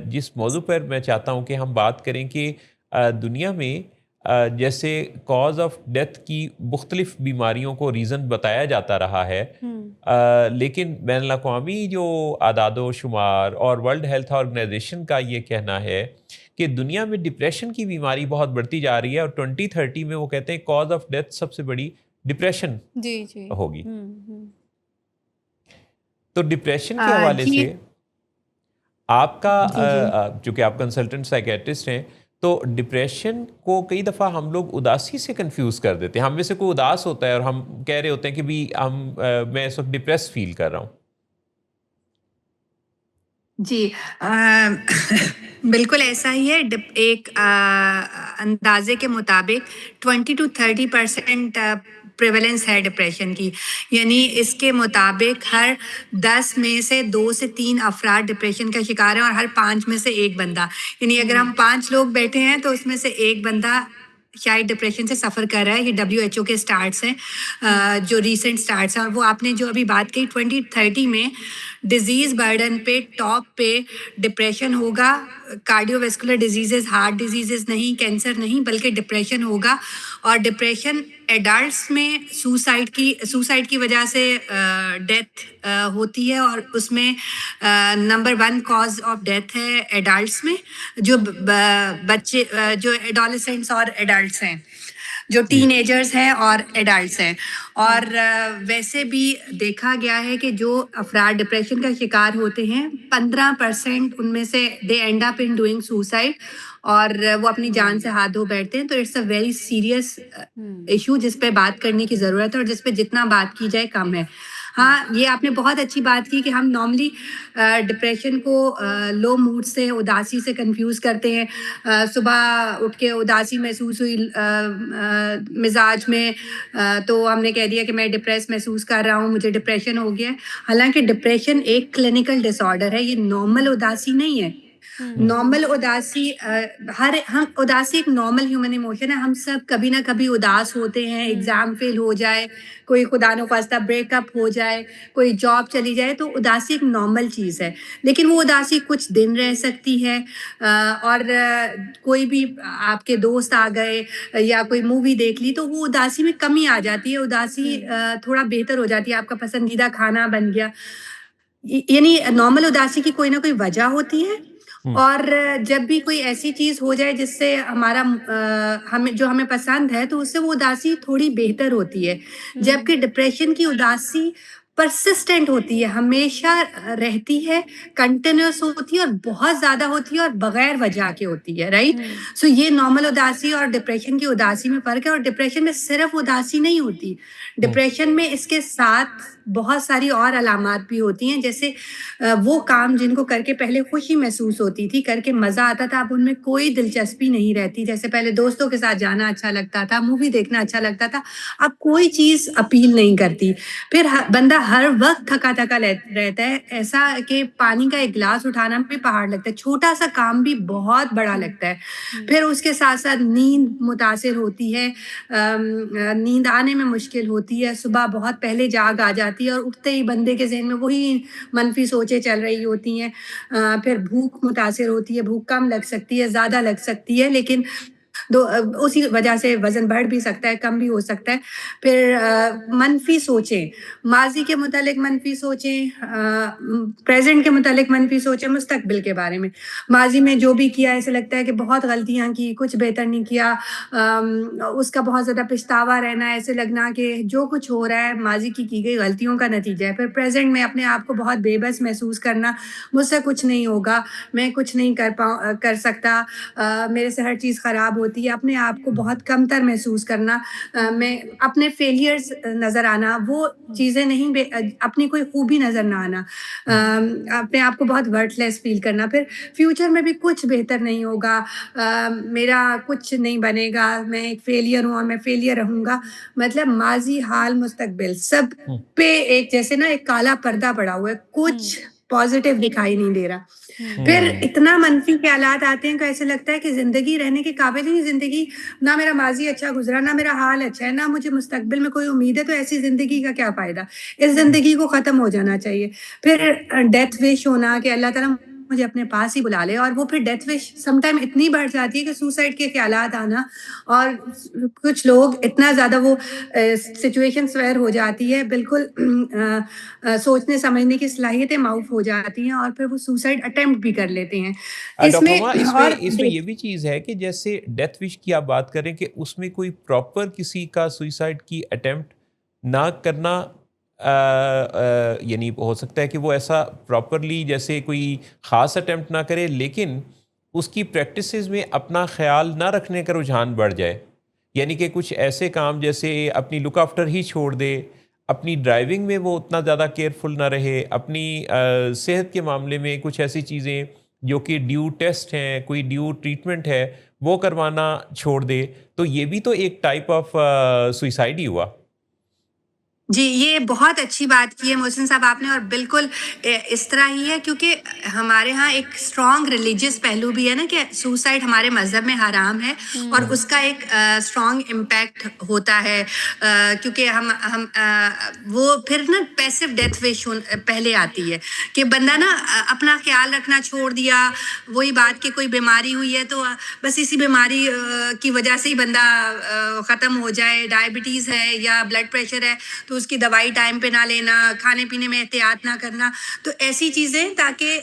जिस मौजू पर मैं चाहता हूँ कि हम बात करें कि दुनिया में जैसे कॉज ऑफ डेथ की मुख्तलिफ बीमारियों को रीज़न बताया जाता रहा है, लेकिन बैनुल अक़वामी जो आदादो शुमार और वर्ल्ड हेल्थ ऑर्गेनाइजेशन का ये कहना है कि दुनिया में डिप्रेशन की बीमारी बहुत बढ़ती जा रही है और 2030 में वो कहते हैं कॉज ऑफ डेथ सबसे बड़ी डिप्रेशन जी होगी। तो डिप्रेशन के हवाले जी। से आपका, जी। चूँकि आप कंसल्टेंट साइकेट्रिस्ट हैं, तो डिप्रेशन को कई दफ़ा हम लोग उदासी से कंफ्यूज कर देते हैं। हम में से कोई उदास होता है और हम कह रहे होते हैं कि भी मैं इस वक्त डिप्रेस फील कर रहा हूँ। जी। बिल्कुल ऐसा ही है। एक अंदाजे के मुताबिक 20 to 30% प्रेवलेंस है डिप्रेशन की। यानी इसके मुताबिक हर 10 में से 2 से 3 अफराद डिप्रेशन का शिकार हैं और हर 5 में से एक बंदा, यानी अगर हम 5 लोग बैठे हैं तो उसमें से एक बंदा शायद डिप्रेशन से सफ़र कर रहा है। ये WHO के स्टार्ट्स हैं, जो रीसेंट स्टार्ट्स हैं। और वो आपने जो अभी बात की 2030 में डिजीज़ बर्डन पे टॉप पे डिप्रेशन होगा। कार्डियोवैस्कुलर डिजीजेस, हार्ट डिजीजेस नहीं, कैंसर नहीं, बल्कि डिप्रेशन होगा। और डिप्रेशन एडल्ट्स में सुसाइड की वजह से डेथ होती है और उसमें नंबर 1 कॉज ऑफ डेथ है एडल्ट्स में, जो बच्चे, जो एडोलेसेंट्स और एडल्ट्स हैं, जो टीनेजर्स हैं और एडल्ट्स हैं। और वैसे भी देखा गया है कि जो अफराद डिप्रेशन का शिकार होते हैं 15% उनमें से they end up in doing suicide और वो अपनी जान से हाथ धो बैठते हैं। तो it's a very serious issue जिस पे बात करने की ज़रूरत है और जिस पे जितना बात की जाए कम है। हाँ, ये आपने बहुत अच्छी बात की कि हम नॉर्मली डिप्रेशन को लो मूड से, उदासी से कंफ्यूज करते हैं। सुबह उठ के उदासी महसूस हुई मिजाज में, तो हमने कह दिया कि मैं डिप्रेस महसूस कर रहा हूँ, मुझे डिप्रेशन हो गया है। हालांकि डिप्रेशन एक क्लिनिकल डिसऑर्डर है, ये नॉर्मल उदासी नहीं है। नॉर्मल उदासी, हम उदासी एक नॉर्मल ह्यूमन इमोशन है। हम सब कभी ना कभी उदास होते हैं। एग्जाम फेल हो जाए, कोई खुदा न खास्ता ब्रेकअप हो जाए, कोई जॉब चली जाए, तो उदासी एक नॉर्मल चीज़ है। लेकिन वो उदासी कुछ दिन रह सकती है और कोई भी आपके दोस्त आ गए या कोई मूवी देख ली तो वो उदासी में कमी आ जाती है। उदासी थोड़ा बेहतर हो जाती है। आपका पसंदीदा खाना बन गया। यानी नॉर्मल उदासी की कोई ना कोई वजह होती है। और जब भी कोई ऐसी चीज हो जाए जिससे हमारा हमें पसंद है, तो उससे वो उदासी थोड़ी बेहतर होती है। जबकि डिप्रेशन की उदासी परसिस्टेंट होती है, हमेशा रहती है, कंटिन्यूस होती है और बहुत ज्यादा होती है और बगैर वजह के होती है। राइट। सो ये नॉर्मल उदासी और डिप्रेशन की उदासी में फर्क है। और डिप्रेशन में सिर्फ उदासी नहीं होती, डिप्रेशन में इसके साथ बहुत सारी और अलामात भी होती हैं। जैसे वो काम जिनको करके पहले खुशी महसूस होती थी, करके मजा आता था, अब उनमें कोई दिलचस्पी नहीं रहती। जैसे पहले दोस्तों के साथ जाना अच्छा लगता था, मूवी देखना अच्छा लगता था, अब कोई चीज अपील नहीं करती। फिर बंदा हर वक्त थका थका रहता है, ऐसा कि पानी का एक गिलास उठाना भी पहाड़ लगता है, छोटा सा काम भी बहुत बड़ा लगता है। फिर उसके साथ साथ नींद मुतासिर होती है, नींद आने में मुश्किल होती है, सुबह बहुत पहले जाग आ जाती है और उठते ही बंदे के जहन में वही मनफी सोचें चल रही होती हैं। फिर भूख मुतासिर होती है, भूख कम लग सकती है, ज़्यादा लग सकती है, लेकिन उसी वजह से वज़न बढ़ भी सकता है, कम भी हो सकता है। फिर मनफ़ी सोचें, माज़ी के मुतालिक मनफ़ी सोचें, प्रेज़ेंट के मुतालिक मनफ़ी सोचें, मुस्तक़बिल के बारे में। माज़ी में जो भी किया ऐसा लगता है कि बहुत गलतियाँ की, कुछ बेहतर नहीं किया, उसका बहुत ज़्यादा पछतावा रहना, ऐसे लगना कि जो कुछ हो रहा है माज़ी की गई गलतियों का नतीजा है। फिर प्रेज़ेंट में अपने आप को बहुत बेबस महसूस करना, मुझसे कुछ नहीं होगा, मैं कुछ नहीं कर सकता, मेरे से हर चीज़ ख़राब होती है, अपने आप को बहुत कमतर महसूस करना, मैं अपने फेलियर्स नज़र आना, वो चीज़ें नहीं अपनी कोई खूबी नज़र ना आना, अपने आप को बहुत वर्थलेस फ़ील करना। फिर फ्यूचर में भी कुछ बेहतर नहीं होगा, मेरा कुछ नहीं बनेगा, मैं एक फेलियर हूँ और मैं फेलियर रहूँगा। मतलब माज़ी, हाल, मुस्तक़बिल सब हुँ, पे एक जैसे ना एक काला पर्दा पड़ा हुआ है, कुछ हुँ, पॉज़िटिव दिखाई नहीं दे रहा। हुँ, फिर हुँ, इतना मनफ़ी ख़्यालात आते हैं कि ऐसे लगता है कि ज़िंदगी रहने के काबिल ही नहीं, ज़िंदगी ना मेरा माज़ी अच्छा गुज़रा, ना मेरा हाल अच्छा है, ना मुझे मुस्तक़बिल में कोई उम्मीद है, तो ऐसी ज़िंदगी का क्या फ़ायदा? इस ज़िंदगी को ख़त्म हो जाना चाहिए। फिर डेथ विश होना कि अल्लाह ताला मुझे अपने पास ही बुला ले, और वो फिर डेथ विश समटाइम इतनी बढ़ जाती है कि सुसाइड के ख़्यालात आना, और कुछ लोग इतना ज़्यादा वो सिचुएशन स्वेयर हो जाती है, बिल्कुल सोचने समझने की सलाहियतें माउफ हो जाती हैं, और फिर वो सुसाइड अटेम्प्ट भी कर लेते हैं। डॉक्टर इसमें उमा, इसमें और इसमें ये भी चीज़ है कि जैसे डेथ विश की आप बात करें कि उसमें कोई प्रॉपर किसी का सुसाइड की अटेम्प्ट ना करना, यानी हो सकता है कि वो ऐसा प्रॉपरली जैसे कोई ख़ास अटेम्प्ट ना करे, लेकिन उसकी प्रैक्टिसेस में अपना ख़्याल ना रखने का रुझान बढ़ जाए। यानी कि कुछ ऐसे काम जैसे अपनी लुक आफ्टर ही छोड़ दे, अपनी ड्राइविंग में वो उतना ज़्यादा केयरफुल ना रहे, अपनी सेहत के मामले में कुछ ऐसी चीज़ें जो कि ड्यू टेस्ट हैं, कोई ड्यू ट्रीटमेंट है, वो करवाना छोड़ दे, तो ये भी तो एक टाइप ऑफ सुसाइड ही हुआ। जी, ये बहुत अच्छी बात की है मोहसिन साहब आपने, और बिल्कुल इस तरह ही है, क्योंकि हमारे यहाँ एक स्ट्रॉन्ग रिलीजियस पहलू भी है ना, कि सुसाइड हमारे मज़हब में हराम है, और हुँ, उसका एक स्ट्रॉन्ग इम्पैक्ट होता है, क्योंकि हम वो फिर ना पैसिव डेथ विश पहले आती है, कि बंदा ना अपना ख्याल रखना छोड़ दिया, वही बात कि कोई बीमारी हुई है तो बस इसी बीमारी की वजह से ही बंदा ख़त्म हो जाए, डायबिटीज़ है या ब्लड प्रेशर है तो उसकी दवाई टाइम पे ना लेना, खाने पीने में एहतियात ना करना, तो ऐसी चीज़ें, ताकि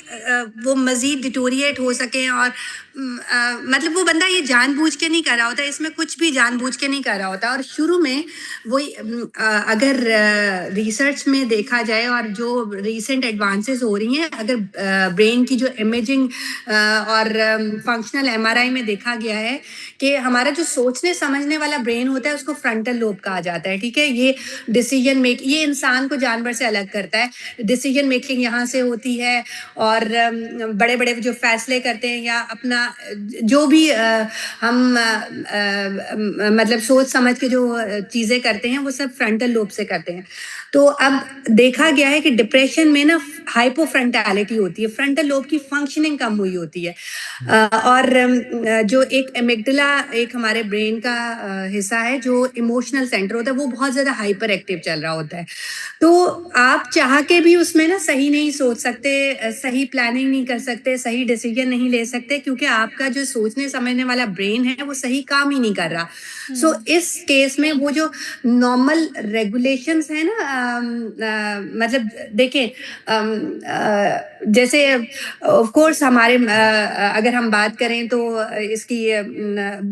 वो मज़ीद डिटोरिएट हो सकें, और मतलब वो बंदा ये जानबूझ के नहीं कर रहा होता, इसमें कुछ भी जानबूझ के नहीं कर रहा होता। और शुरू में वही अगर रिसर्च में देखा जाए, और जो रिसेंट एडवांसेस हो रही हैं, अगर ब्रेन की जो इमेजिंग और फंक्शनल एमआरआई में देखा गया है कि हमारा जो सोचने समझने वाला ब्रेन होता है उसको फ्रंटल लोब कहा जाता है, ठीक है। ये डिसीजन मेक, ये इंसान को जानवर से अलग करता है, डिसीजन मेकिंग यहाँ से होती है, और बड़े बड़े जो फैसले करते हैं, या अपना जो भी हम मतलब सोच समझ के जो चीज़ें करते हैं, वो सब फ्रंटल लोब से करते हैं। तो अब देखा गया है कि डिप्रेशन में ना हाइपोफ्रंटैलिटी होती है, फ्रंटल लोब की फंक्शनिंग कम हुई होती है, और जो एक एमिगडाला एक हमारे ब्रेन का हिस्सा है जो इमोशनल सेंटर होता है, वो बहुत ज़्यादा हाइपर एक्टिव चल रहा होता है। तो आप चाह के भी उसमें ना सही नहीं सोच सकते, सही प्लानिंग नहीं कर सकते, सही डिसीजन नहीं ले सकते, क्योंकि आपका जो सोचने समझने वाला ब्रेन है वो सही काम ही नहीं कर रहा। सो हुँ, इस केस में वो जो नॉर्मल रेगुलेशंस है ना, मतलब देखें, जैसे ऑफ कोर्स हमारे अगर हम बात करें तो इसकी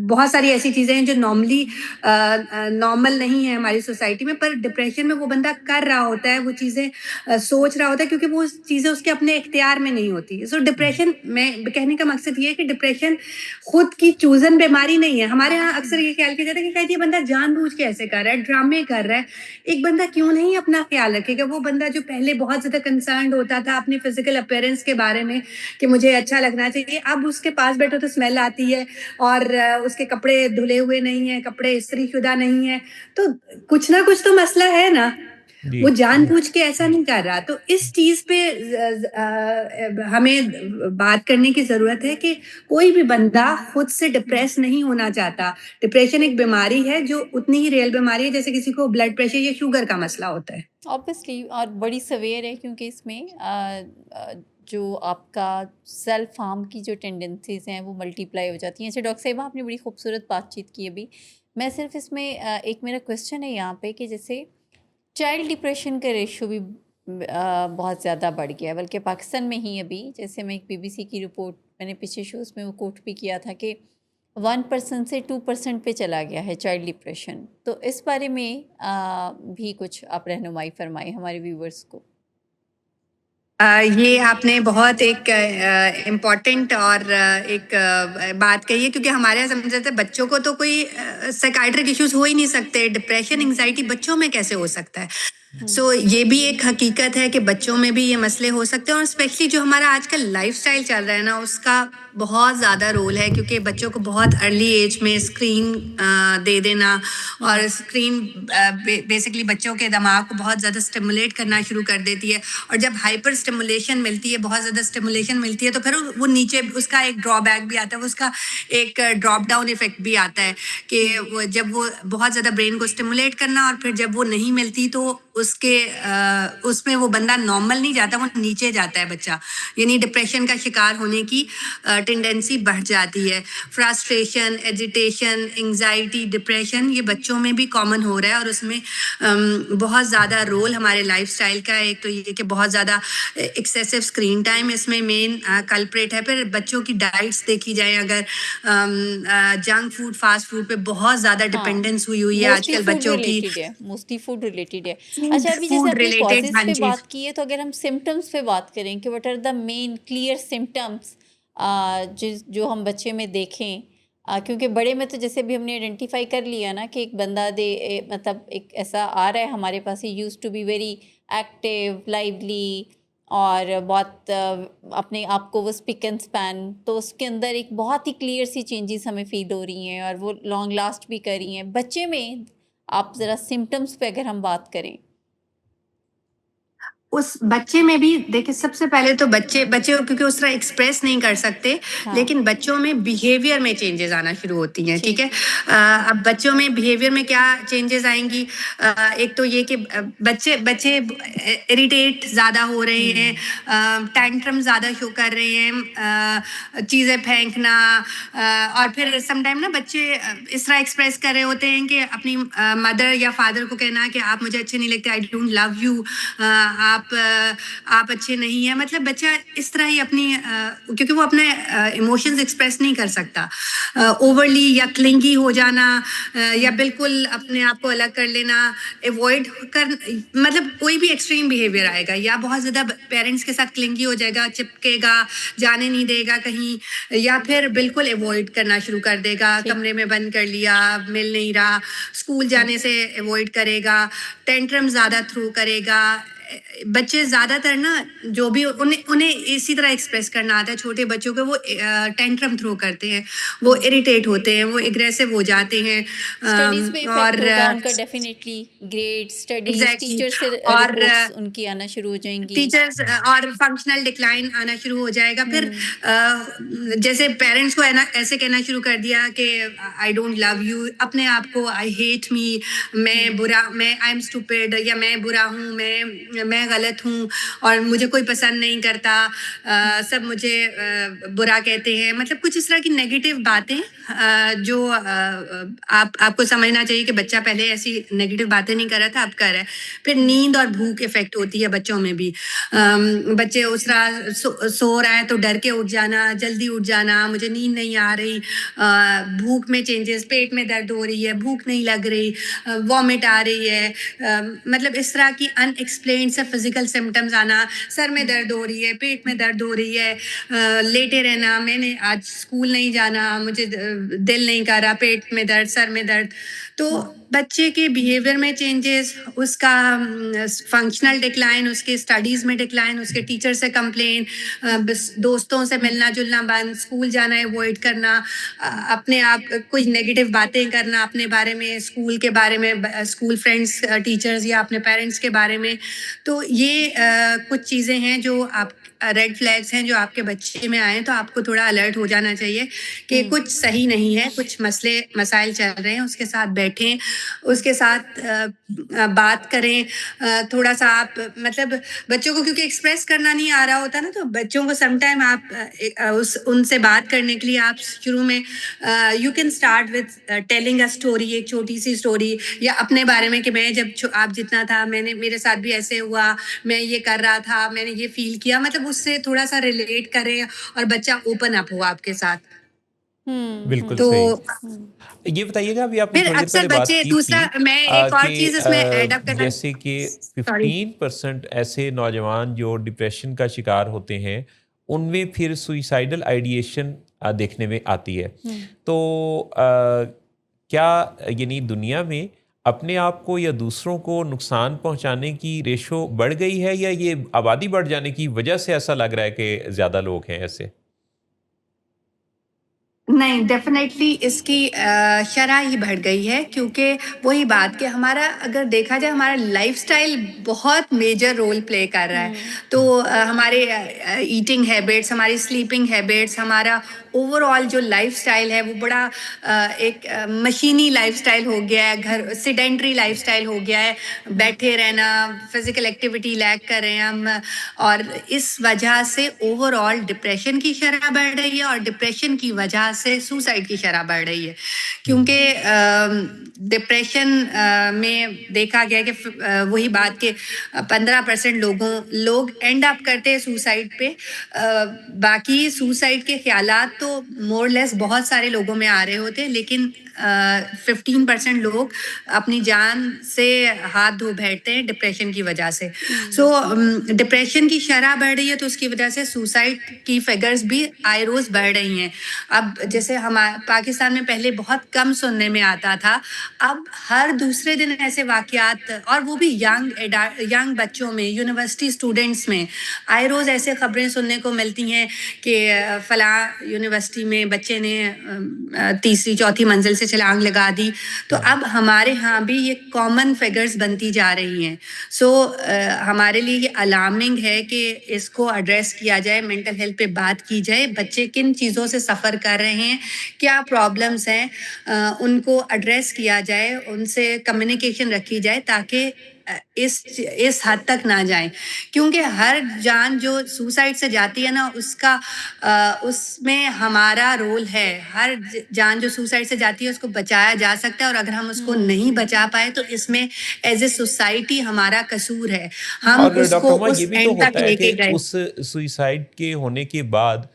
बहुत सारी ऐसी चीज़ें हैं जो नॉर्मली नॉर्मल नहीं है हमारी सोसाइटी में, पर डिप्रेशन में वो बंदा कर रहा होता है, वो चीज़ें सोच रहा होता है, क्योंकि वो चीज़ें उसके अपने इख्तियार में नहीं होती। सो डिप्रेशन में कहने का मकसद ये है कि डिप्रेशन खुद की चूज़न बीमारी नहीं है। हमारे यहाँ अक्सर ये ख्याल किया जाता है कि शायद ये बंदा जानबूझ के ऐसे कर रहा है, ड्रामे कर रहा है। एक बंदा क्यों नहीं अपना ख्याल रखेगा? वो बंदा जो पहले बहुत ज़्यादा कंसर्न्ड होता था अपनी फिज़िकल अपीयरेंस के बारे में कि मुझे अच्छा लगना चाहिए, अब उसके पास बैठो तो स्मेल आती है, और उसके कपड़े धुले हुए नहीं हैं, कपड़े इस्त्री-शुदा नहीं हैं। तो कुछ ना कुछ तो मसला है ना? जी। वो जानबूझ के ऐसा नहीं कर रहा। तो इस चीज़ पे हमें बात करने की ज़रूरत है कि कोई भी बंदा खुद से डिप्रेस नहीं होना चाहता। डिप्रेशन एक बीमारी है जो उतनी ही रियल बीमारी है जैसे किसी को ब्लड प्रेशर या शुगर का मसला होता है। ऑब्वियसली और बड़ी सवेयर है क्योंकि इसमें जो आपका सेल्फ हार्म की जो टेंडेंसीज हैं वो मल्टीप्लाई हो जाती हैं। अच्छा डॉक्टर साहिबा, आपने बड़ी खूबसूरत बातचीत की अभी। मैं सिर्फ इसमें एक मेरा क्वेश्चन है यहाँ पे कि जैसे चाइल्ड डिप्रेशन का रेशो भी बहुत ज़्यादा बढ़ गया है, बल्कि पाकिस्तान में ही अभी, जैसे मैं एक BBC की रिपोर्ट मैंने पिछले शोज़ में वो कोट भी किया था कि 1% से 2% पे चला गया है चाइल्ड डिप्रेशन। तो इस बारे में भी कुछ आप रहनुमाई फरमाएं हमारे व्यूवर्स को। ये आपने बहुत एक इम्पॉर्टेंट और एक बात कही है, क्योंकि हमारे यहाँ समझ जाते हैं बच्चों को तो कोई साइकाइट्रिक इश्यूज हो ही नहीं सकते, डिप्रेशन एंग्जाइटी बच्चों में कैसे हो सकता है। सो ये भी एक हकीकत है कि बच्चों में भी ये मसले हो सकते हैं, और स्पेशली जो हमारा आजकल लाइफस्टाइल चल रहा है ना, उसका बहुत ज़्यादा रोल है, क्योंकि बच्चों को बहुत अर्ली एज में स्क्रीन दे देना, और स्क्रीन बेसिकली बच्चों के दिमाग को बहुत ज़्यादा स्टिमुलेट करना शुरू कर देती है, और जब हाइपर स्टिमुलेशन मिलती है, बहुत ज़्यादा स्टिमुलेशन मिलती है, तो फिर वो नीचे उसका एक ड्रॉबैक भी आता है, उसका एक ड्रॉप डाउन इफेक्ट भी आता है कि जब वो बहुत ज़्यादा ब्रेन को स्टिमुलेट करना, और फिर जब वो नहीं मिलती तो उसमें वो बंदा नॉर्मल नहीं जाता, वो नीचे जाता है बच्चा, यानी डिप्रेशन का शिकार होने की टेंडेंसी बढ़ जाती है। फ्रस्ट्रेशन, एजिटेशन, एंग्जाइटी, डिप्रेशन ये बच्चों में भी कॉमन हो रहा है, और उसमें बहुत ज़्यादा रोल हमारे लाइफस्टाइल का है। एक तो ये कि बहुत ज़्यादा एक्सेसिव स्क्रीन टाइम इसमें मेन कल्प्रेट है। फिर बच्चों की डाइट्स देखी जाए, अगर जंक फूड, फास्ट फूड पे बहुत ज़्यादा डिपेंडेंस हुई है आजकल बच्चों की, मोस्टली फूड रिलेटेड है। अच्छा, अभी जैसे फूड आपने रिलेटेड, कॉजेज हाँ पे जी। बात की है, तो अगर हम सिम्टम्स पे बात करें कि what are the main clear symptoms जो हम बच्चे में देखें, क्योंकि बड़े में तो जैसे भी हमने आइडेंटिफाई कर लिया ना कि एक बंदा मतलब एक ऐसा आ रहा है हमारे पास, he used to be very active, lively, और बहुत अपने आप को वो स्पिक एंड स्पैन, तो उसके अंदर एक बहुत ही क्लियर सी चेंजेस हमें फील हो रही हैं, और वो लॉन्ग लास्ट भी कर रही हैं। बच्चे में आप ज़रा सिम्टम्स पे अगर हम बात करें, उस बच्चे में भी देखिए, सबसे पहले तो बच्चे क्योंकि उस तरह एक्सप्रेस नहीं कर सकते, हाँ। लेकिन बच्चों में बिहेवियर में चेंजेस आना शुरू होती हैं, ठीक है। ठीक। अब बच्चों में बिहेवियर में क्या चेंजेस आएंगी, एक तो ये कि बच्चे इरिटेट ज़्यादा हो रहे हैं, टैंट्रम ज़्यादा शो कर रहे हैं, चीज़ें फेंकना, और फिर समटाइम ना बच्चे इस तरह एक्सप्रेस कर रहे होते हैं कि अपनी मदर या फादर को कहना कि आप मुझे अच्छे नहीं लगते, आई डोंट लव यू, आप अच्छे नहीं हैं। मतलब बच्चा इस तरह ही अपनी क्योंकि वो अपने इमोशंस एक्सप्रेस नहीं कर सकता, ओवरली या क्लिंगी हो जाना, या बिल्कुल अपने आप को अलग कर लेना, अवॉइड कर, मतलब कोई भी एक्सट्रीम बिहेवियर आएगा, या बहुत ज़्यादा पेरेंट्स के साथ क्लिंगी हो जाएगा, चिपकेगा, जाने नहीं देगा कहीं, या फिर बिल्कुल अवॉइड करना शुरू कर देगा, कमरे में बंद कर लिया, मिल नहीं रहा, स्कूल जाने से अवॉइड करेगा, टेंट्रम ज़्यादा थ्रो करेगा। बच्चे ज़्यादातर ना जो भी उन्हें इसी तरह एक्सप्रेस करना आता है, छोटे बच्चों को वो टेंट्रम थ्रो करते हैं, वो इरिटेट होते हैं, वो एग्रेसिव हो जाते हैं, स्टडीज पे और इफेक्ट होगा उनका definitely, grade studies, exactly, teacher से और रिपोर्ट्स उनकी आना शुरू हो जाएंगी, टीचर्स और फंक्शनल डिक्लाइन आना शुरू हो जाएगा। फिर जैसे पेरेंट्स को है ना ऐसे कहना शुरू कर दिया कि आई डोंट लव यू, अपने आप को आई हेट मी, मैं बुरा, मैं आई एम स्टूपिड, या मैं बुरा हूँ, मैं गलत हूँ, और मुझे कोई पसंद नहीं करता, सब मुझे बुरा कहते हैं। मतलब कुछ इस तरह की नेगेटिव बातें जो आपको समझना चाहिए कि बच्चा पहले ऐसी नेगेटिव बातें नहीं कर रहा था, अब कर रहा है। फिर नींद और भूख इफेक्ट होती है बच्चों में भी, बच्चे उस तरह सो रहा है तो डर के उठ जाना, जल्दी उठ जाना, मुझे नींद नहीं आ रही, भूख में चेंजेस, पेट में दर्द हो रही है, भूख नहीं लग रही, वॉमिट आ रही है, मतलब इस तरह की अनएक्सप्लेन्ड से फिजिकल सिम्टम्स आना, सर में दर्द हो रही है, पेट में दर्द हो रही है, लेटे रहना, मैंने आज स्कूल नहीं जाना, मुझे दिल नहीं कर रहा, पेट में दर्द, सर में दर्द। तो बच्चे के बिहेवियर में चेंजेस, उसका फंक्शनल डिक्लाइन, उसके स्टडीज़ में डिक्लाइन, उसके टीचर से कंप्लेन, दोस्तों से मिलना जुलना बंद, स्कूल जाना अवॉइड करना, अपने आप कुछ नेगेटिव बातें करना अपने बारे में, स्कूल के बारे में, स्कूल फ्रेंड्स, टीचर्स या अपने पेरेंट्स के बारे में। तो ये कुछ चीज़ें हैं जो आप रेड फ्लैग्स हैं जो आपके बच्चे में आए तो आपको थोड़ा अलर्ट हो जाना चाहिए कि कुछ सही नहीं है, कुछ मसाइल चल रहे हैं। उसके साथ बैठें, उसके साथ बात करें। थोड़ा सा आप मतलब बच्चों को क्योंकि एक्सप्रेस करना नहीं आ रहा होता ना, तो बच्चों को समटाइम आप उनसे बात करने के लिए आप शुरू में you can start with telling a story, एक छोटी सी स्टोरी, या अपने बारे में कि मैं जब आप जितना था मेरे साथ भी ऐसे हुआ, मैं ये कर रहा था, मैंने ये फील किया। मतलब उससे थोड़ा सा रिलेट करें और बच्चा ओपन अप हो आपके साथ। बिल्कुल तो सही। ये बताइएगा, अभी आपने फिर थोड़ी देर अक्सर पहले बात बच्चे की दूसरा, थी मैं एक और कि चीज इसमें ऐड अप करना, जैसे कि सॉरी 15% ऐसे नौजवान जो डिप्रेशन का शिकार होते हैं, उनमें फिर सुइसाइडल आइडिएशन देखने में आती है। तो क्या यानी दुनिया में अपने आप को या दूसरों को नुकसान पहुंचाने की रेशो बढ़ गई है, या ये आबादी बढ़ जाने की वजह से ऐसा लग रहा है कि ज़्यादा लोग हैं ऐसे? नहीं, डेफिनेटली इसकी शरह ही बढ़ गई है, क्योंकि वही बात कि हमारा अगर देखा जाए हमारा लाइफस्टाइल बहुत मेजर रोल प्ले कर रहा है। तो हमारे ईटिंग हैबिट्स, हमारी स्लीपिंग हैबिट्स, हमारा ओवरऑल जो लाइफस्टाइल है वो बड़ा एक मशीनी लाइफस्टाइल हो गया है, घर सिडेंट्री लाइफस्टाइल हो गया है, बैठे रहना, फिजिकल एक्टिविटी लैक कर रहे हैं हम। और इस वजह से ओवरऑल डिप्रेशन की शरह बढ़ रही है, और डिप्रेशन की वजह से सुसाइड की शरह बढ़ रही है। क्योंकि डिप्रेशन में देखा गया कि वही बात के 15% लोग एंड अप करते हैं सुसाइड पे। बाकी सुसाइड के ख्यालात तो मोर लेस बहुत सारे लोगों में आ रहे होते हैं, लेकिन 15% लोग अपनी जान से हाथ धो बैठते हैं डिप्रेशन की वजह से। सो डिप्रेशन की शरह बढ़ रही है, तो उसकी वजह से सुसाइड की फिगर्स भी आए रोज बढ़ रही हैं। अब जैसे हमारे पाकिस्तान में पहले बहुत कम सुनने में आता था, अब हर दूसरे दिन ऐसे वाकयात, और वो भी यंग बच्चों में, यूनिवर्सिटी स्टूडेंट्स में आए रोज ऐसे खबरें सुनने को मिलती हैं कि फला यूनिवर्सिटी में बच्चे ने तीसरी चौथी मंजिल से छलांग लगा दी। तो अब हमारे यहाँ भी ये कॉमन फिगर्स बनती जा रही हैं। सो हमारे लिए ये अलार्मिंग है कि इसको एड्रेस किया जाए, मेंटल हेल्थ पे बात की जाए, बच्चे किन चीज़ों से सफ़र कर रहे हैं, क्या प्रॉब्लम्स हैं, उनको एड्रेस किया जाए, उनसे कम्युनिकेशन रखी जाए, ताकि इस हद तक ना जाएं। क्योंकि हर जान जो सुसाइड से जाती है ना, उसमें हमारा रोल है। हर जान जो सुसाइड से जाती है उसको बचाया जा सकता है, और अगर हम उसको नहीं बचा पाए तो इसमें एज ए सोसाइटी हमारा कसूर है। हम और डॉक्टर उसको उमा, उस ये भी तो एंड तक होता है लेके कि गए। उस सुइसाइड के होने के बाद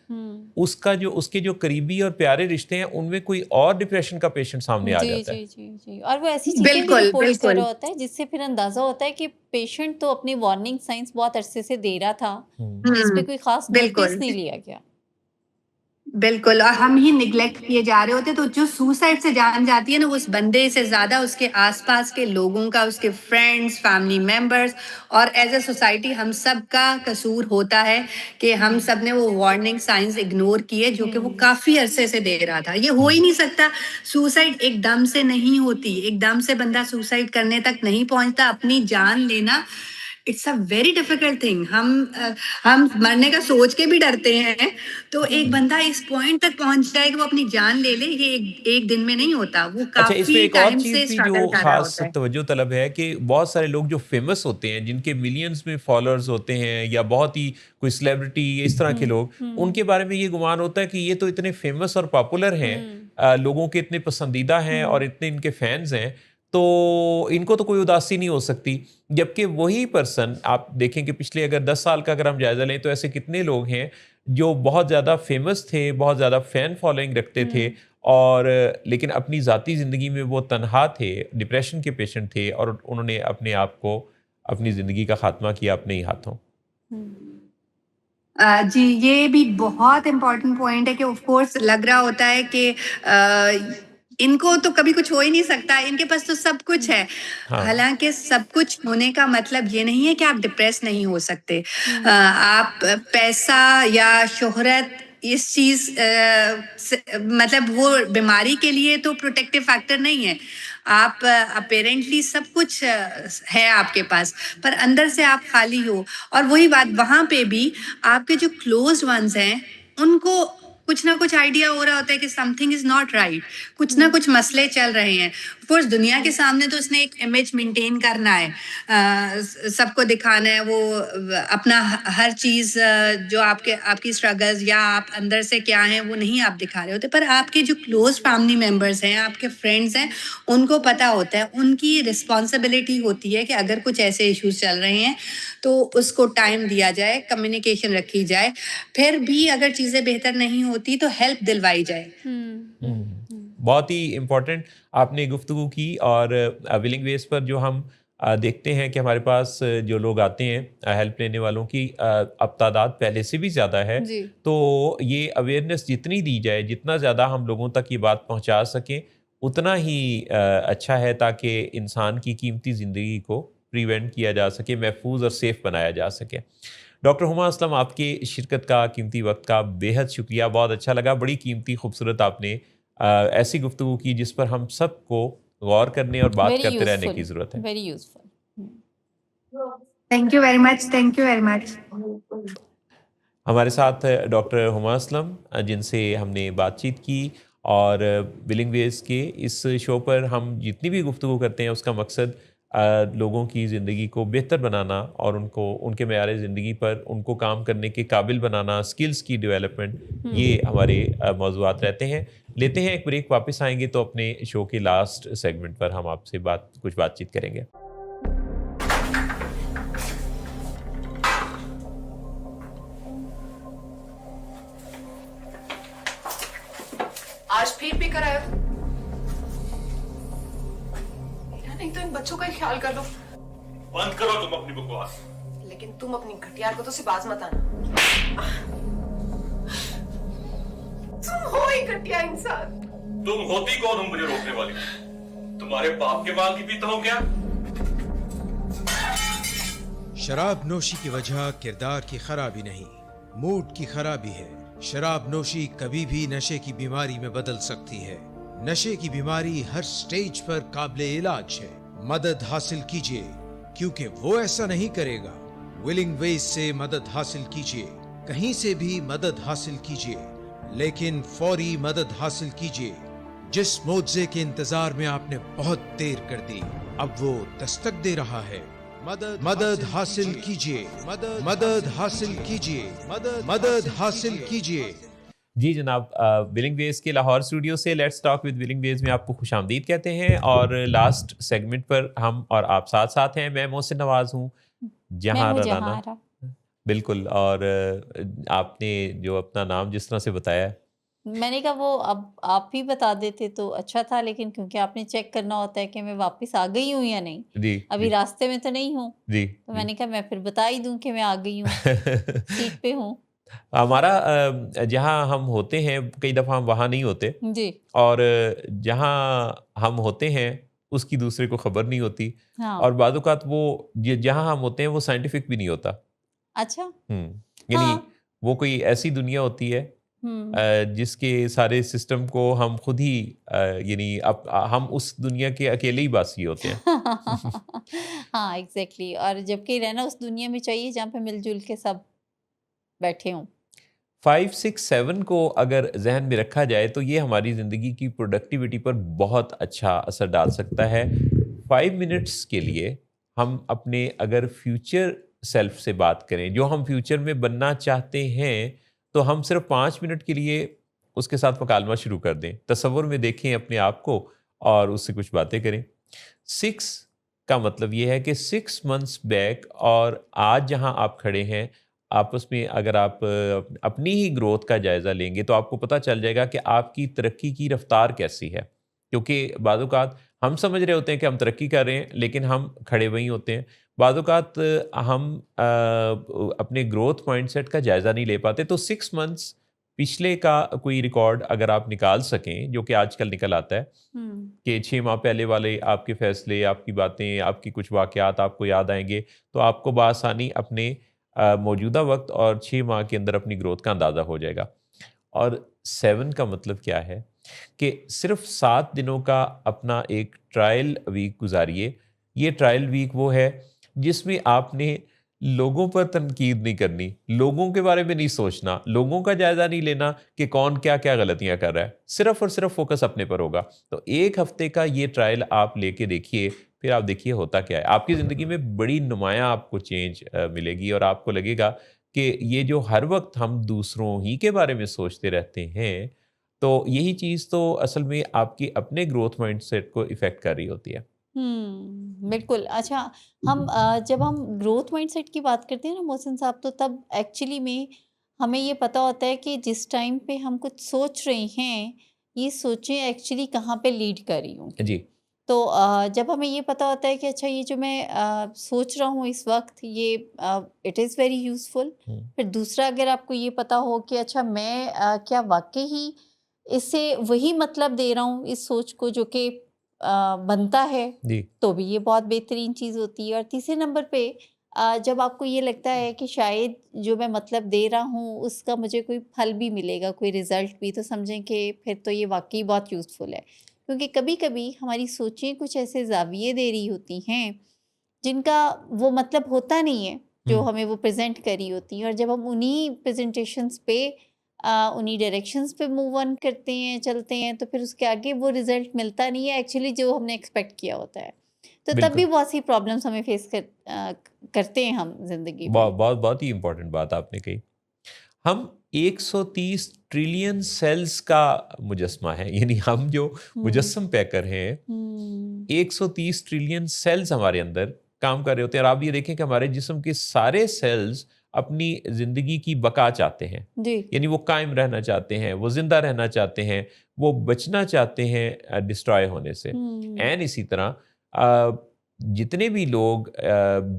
उसके जो करीबी और प्यारे रिश्ते हैं, उनमें कोई और डिप्रेशन का पेशेंट सामने आ जी जाता है। जी जी जी, और वो ऐसी चीजें भी बिल्कुल रिपोर्ट कर बिल्कुल रहा होता है जिससे फिर अंदाजा होता है कि पेशेंट तो अपनी वार्निंग साइंस बहुत अरसे से दे रहा था, जिस पे कोई खास नोटिस बिल्कुल नहीं लिया गया। बिल्कुल, और हम ही निग्लेक्ट किए जा रहे होते। तो जो सुसाइड से जान जाती है ना, वो उस बंदे से ज्यादा उसके आसपास के लोगों का, उसके फ्रेंड्स, फैमिली मेंबर्स, और एज अ सोसाइटी हम सब का कसूर होता है कि हम सब ने वो वार्निंग साइंस इग्नोर किए, जो कि वो काफी अरसे से दे रहा था। ये हो ही नहीं सकता। सुसाइड एकदम से नहीं होती, एकदम से बंदा सुसाइड करने तक नहीं पहुंचता। अपनी जान लेना it's a very difficult thing. हम मरने का सोच के भी डरते हैं। तो एक बंदा इस पॉइंट तक पहुंच जाए कि वो अपनी जान ले ले, ये एक दिन में नहीं होता। वो अच्छा, इसमें काफी एक और टाइम चीज़ से भी स्ट्रगल जो कर रहा ख़ास होता है। तवज्जो तलब है कि बहुत सारे लोग जो फेमस होते हैं, जिनके मिलियंस में फॉलोअर्स होते हैं, या बहुत ही कोई सेलिब्रिटी, इस तरह के लोग, उनके बारे में ये गुमान होता है कि ये तो इतने फेमस और पॉपुलर हैं, लोगों के इतने पसंदीदा हैं और इतने इनके फैंस हैं, तो इनको तो कोई उदासी नहीं हो सकती। जबकि वही पर्सन आप देखें कि पिछले अगर 10 साल का अगर हम जायज़ा लें, तो ऐसे कितने लोग हैं जो बहुत ज़्यादा फेमस थे, बहुत ज़्यादा फ़ैन फॉलोइंग रखते थे, और लेकिन अपनी ज़ाती ज़िंदगी में वो तन्हा थे, डिप्रेशन के पेशेंट थे, और उन्होंने अपने आप को, अपनी ज़िंदगी का ख़ात्मा किया अपने ही हाथों। जी, ये भी बहुत इम्पोर्टेंट पॉइंट है कि ऑफ कोर्स लग रहा होता है कि इनको तो कभी कुछ हो ही नहीं सकता, इनके पास तो सब कुछ है। हाँ। हालांकि सब कुछ होने का मतलब ये नहीं है कि आप डिप्रेस नहीं हो सकते। आप पैसा या शोहरत, इस चीज मतलब वो बीमारी के लिए तो प्रोटेक्टिव फैक्टर नहीं है। आप अपेरेंटली सब कुछ है आपके पास, पर अंदर से आप खाली हो। और वही बात, वहां पे भी आपके जो क्लोज वंस हैं उनको कुछ ना कुछ आइडिया हो रहा होता है कि समथिंग इज नॉट राइट, कुछ ना कुछ मसले चल रहे हैं। ऑफ कोर्स दुनिया के सामने तो उसने एक इमेज मेंटेन करना है, सबको दिखाना है, वो अपना हर चीज जो आपकी स्ट्रगल्स या आप अंदर से क्या हैं वो नहीं आप दिखा रहे होते, पर आपके जो क्लोज फैमिली मेंबर्स हैं, आपके फ्रेंड्स हैं, उनको पता होता है, उनकी रिस्पॉन्सिबिलिटी होती है कि अगर कुछ ऐसे इश्यूज चल रहे हैं तो उसको टाइम दिया जाए, कम्युनिकेशन रखी जाए, फिर भी अगर चीज़ें बेहतर नहीं होती तो हेल्प दिलवाई जाए। बहुत ही इम्पोर्टेंट आपने गुफ्तगू की। और विलिंग वेज पर जो हम देखते हैं कि हमारे पास जो लोग आते हैं हेल्प लेने वालों की अब तादाद पहले से भी ज़्यादा है। जी। तो ये अवेयरनेस जितनी दी जाए, जितना ज़्यादा हम लोगों तक ये बात पहुंचा सकें, उतना ही अच्छा है, ताकि इंसान की कीमती ज़िंदगी को प्रिवेंट किया जा सके, महफूज और सेफ़ बनाया जा सके। डॉक्टर हुमा असलम, आपकी शिरकत का, कीमती वक्त का बेहद शुक्रिया। बहुत अच्छा लगा, बड़ी कीमती खूबसूरत आपने ऐसी गुफ्तगू की जिस पर हम सबको गौर करने और बात वेरी करते रहने की यूजफुल, ज़रूरत है। Very useful. Thank you very much, thank you very much. हमारे साथ डॉक्टर हुमा असलम, जिनसे हमने बातचीत की। और विलिंग वेज के इस शो पर हम जितनी भी गुफ्तगू करते हैं उसका मकसद लोगों की ज़िंदगी को बेहतर बनाना और उनको उनके मेयार ज़िंदगी पर उनको काम करने के काबिल बनाना, स्किल्स की डेवलपमेंट, ये हमारे मौज़ूआत रहते हैं। लेते हैं एक ब्रेक, वापस आएंगे तो अपने शो के लास्ट सेगमेंट पर हम आपसे कुछ बातचीत करेंगे। आज फिर भी कराया। मेरा नहीं तो इन बच्चों का ही ख्याल कर लो। बंद करो तुम अपनी बकवास। लेकिन तुम अपनी घटिया हरकतों से बाज मत आना। तुम हो ही घटिया इंसान। तुम होती कौन हो मुझे रोकने वाली? तुम्हारे बाप के माल की पीता हूं क्या? शराब नोशी की वजह किरदार की खराबी नहीं, मूड की खराबी है। शराब नोशी कभी भी नशे की बीमारी में बदल सकती है। नशे की बीमारी हर स्टेज पर काबिले इलाज है। मदद हासिल कीजिए, क्योंकि वो ऐसा नहीं करेगा। विलिंग वेज से मदद हासिल कीजिए, कहीं से भी मदद हासिल कीजिए, लेकिन फौरी मदद हासिल कीजिए। जिस मुआवजे के इंतजार में आपने बहुत देर कर दी, अब वो दस्तक दे रहा है। मदद हासिल कीजिए, मदद हासिल कीजिए, मदद हासिल कीजिए। जी जनाब, विलिंग वेज के लाहौर स्टूडियो से let's talk with Willing Ways में आपको खुशामदीद कहते हैं। और लास्ट सेगमेंट पर हम और आप साथ साथ हैं। मैं मोहसिन नवाज हूँ, जहाँ मैं राना। जहारा। बिल्कुल। और आपने जो अपना नाम जिस तरह से बताया, मैंने कहा वो अब आप ही बता देते तो अच्छा था, लेकिन क्योंकि आपने चेक करना होता है कि मैं वापस आ गई हूँ या नहीं, जी अभी रास्ते में तो नहीं हूँ, जी तो मैंने कहा मैं फिर बता ही दूं कि मैं आ गई हूँ, सीट पे हूँ। हमारा जहाँ हम होते हैं कई दफ़ा हम वहाँ नहीं होते, जी। और जहाँ हम होते हैं उसकी दूसरे को खबर नहीं होती। हाँ। और बाद औक़ात वो जहाँ हम होते हैं वो साइंटिफिक भी नहीं होता। अच्छा। यानी हाँ। वो कोई ऐसी दुनिया होती है जिसके सारे सिस्टम को हम खुद ही यानी अब हम उस दुनिया के अकेले ही बासी होते हैं। हाँ एग्जैक्टली। और जबकि रहना उस दुनिया में चाहिए जहाँ पे मिलजुल के सब बैठे हों। 5, 6, 7 को अगर जहन में रखा जाए तो ये हमारी ज़िंदगी की प्रोडक्टिविटी पर बहुत अच्छा असर डाल सकता है। 5 मिनट्स के लिए हम अपने अगर फ्यूचर सेल्फ से बात करें, जो हम फ्यूचर में बनना चाहते हैं, तो हम सिर्फ 5 मिनट के लिए उसके साथ मकालमा शुरू कर दें। तसव्वुर में देखें अपने आप को और उससे कुछ बातें करें। 6 का मतलब ये है कि 6 मंथ्स बैक और आज जहां आप खड़े हैं, आपस में अगर आप अपनी ही ग्रोथ का जायज़ा लेंगे तो आपको पता चल जाएगा कि आपकी तरक्की की रफ्तार कैसी है। क्योंकि बाज़ औक़ात हम समझ रहे होते हैं कि हम तरक्की कर रहे हैं, लेकिन हम खड़े वहीं होते हैं। बाज़ औक़ात हम अपने ग्रोथ माइंडसेट का जायज़ा नहीं ले पाते। तो 6 मंथ्स पिछले का कोई रिकॉर्ड अगर आप निकाल सकें, जो कि आजकल निकल आता है कि 6 माह पहले वाले आपके फ़ैसले, आपकी बातें, आपकी कुछ वाक़यात आपको याद आएँगे, तो आपको बआसानी अपने मौजूदा वक्त और 6 माह के अंदर अपनी ग्रोथ का अंदाज़ा हो जाएगा। और 7 का मतलब क्या है कि सिर्फ 7 दिनों का अपना एक ट्रायल वीक गुजारिए। ये ट्रायल वीक वो है जिसमें आपने लोगों पर तनकीद नहीं करनी, लोगों के बारे में नहीं सोचना, लोगों का जायज़ा नहीं लेना कि कौन क्या क्या गलतियां कर रहा है, सिर्फ और सिर्फ फोकस अपने पर होगा। तो 1 हफ्ते का ये ट्रायल आप लेके देखिए, फिर आप देखिए होता क्या है। आपकी ज़िंदगी में बड़ी नुमायाँ आपको चेंज मिलेगी और आपको लगेगा कि ये जो हर वक्त हम दूसरों ही के बारे में सोचते रहते हैं, तो यही चीज़ तो असल में आपकी अपने ग्रोथ माइंडसेट को इफ़ेक्ट कर रही होती है। बिल्कुल। अच्छा, हम जब हम ग्रोथ माइंडसेट की बात करते हैं ना मोहसिन साहब, तो तब एक्चुअली में हमें ये पता होता है कि जिस टाइम पे हम कुछ सोच रहे हैं, ये सोचें एक्चुअली कहाँ पे लीड कर रही होंगी। जी। तो जब हमें ये पता होता है कि अच्छा ये जो मैं सोच रहा हूँ इस वक्त, ये इट इज़ वेरी यूज़फुल। हम्म, फिर दूसरा, अगर आपको ये पता हो कि अच्छा मैं क्या वाकई ही इससे वही मतलब दे रहा हूँ इस सोच को जो कि बनता है, जी। तो भी ये बहुत बेहतरीन चीज़ होती है। और तीसरे नंबर पे जब आपको ये लगता है कि शायद जो मैं मतलब दे रहा हूँ उसका मुझे कोई फल भी मिलेगा, कोई रिज़ल्ट भी, तो समझें कि फिर तो ये वाक़ई बहुत यूज़फुल है। क्योंकि कभी-कभी हमारी सोचें कुछ ऐसे ज़ाविये दे रही होती हैं, जिनका वो मतलब होता नहीं है, जो हम्म, हमें वो प्रेज़ेंट कर रही होती हैं। और जब हम उन्हीं प्रेज़ेंटेशंस पे उन्हीं डायरेक्शंस पे मूव ऑन करते हैं, चलते हैं, तो फिर उसके आगे वो रिज़ल्ट मिलता नहीं है एक्चुअली जो हमने एक्सपेक्ट किया होता है। तो तब भी बिल्कुल। बहुत सी प्रॉब्लम्स हमें फेस करते हैं हम ज़िंदगी में। बहुत बहुत ही इंपॉर्टेंट बात आपने कही। हम 130 ट्रिलियन सेल्स का मुजस्मा है, यानी हम जो हुँ, मुजस्सम पैकर हैं, हुँ, 130 ट्रिलियन सेल्स हमारे अंदर काम कर रहे होते हैं। और आप ये देखें कि हमारे जिस्म के सारे सेल्स अपनी ज़िंदगी की बका चाहते हैं, जी। यानी वो कायम रहना चाहते हैं, वो ज़िंदा रहना चाहते हैं, वो बचना चाहते हैं डिस्ट्रॉय होने से। हुँ, एंड इसी तरह जितने भी लोग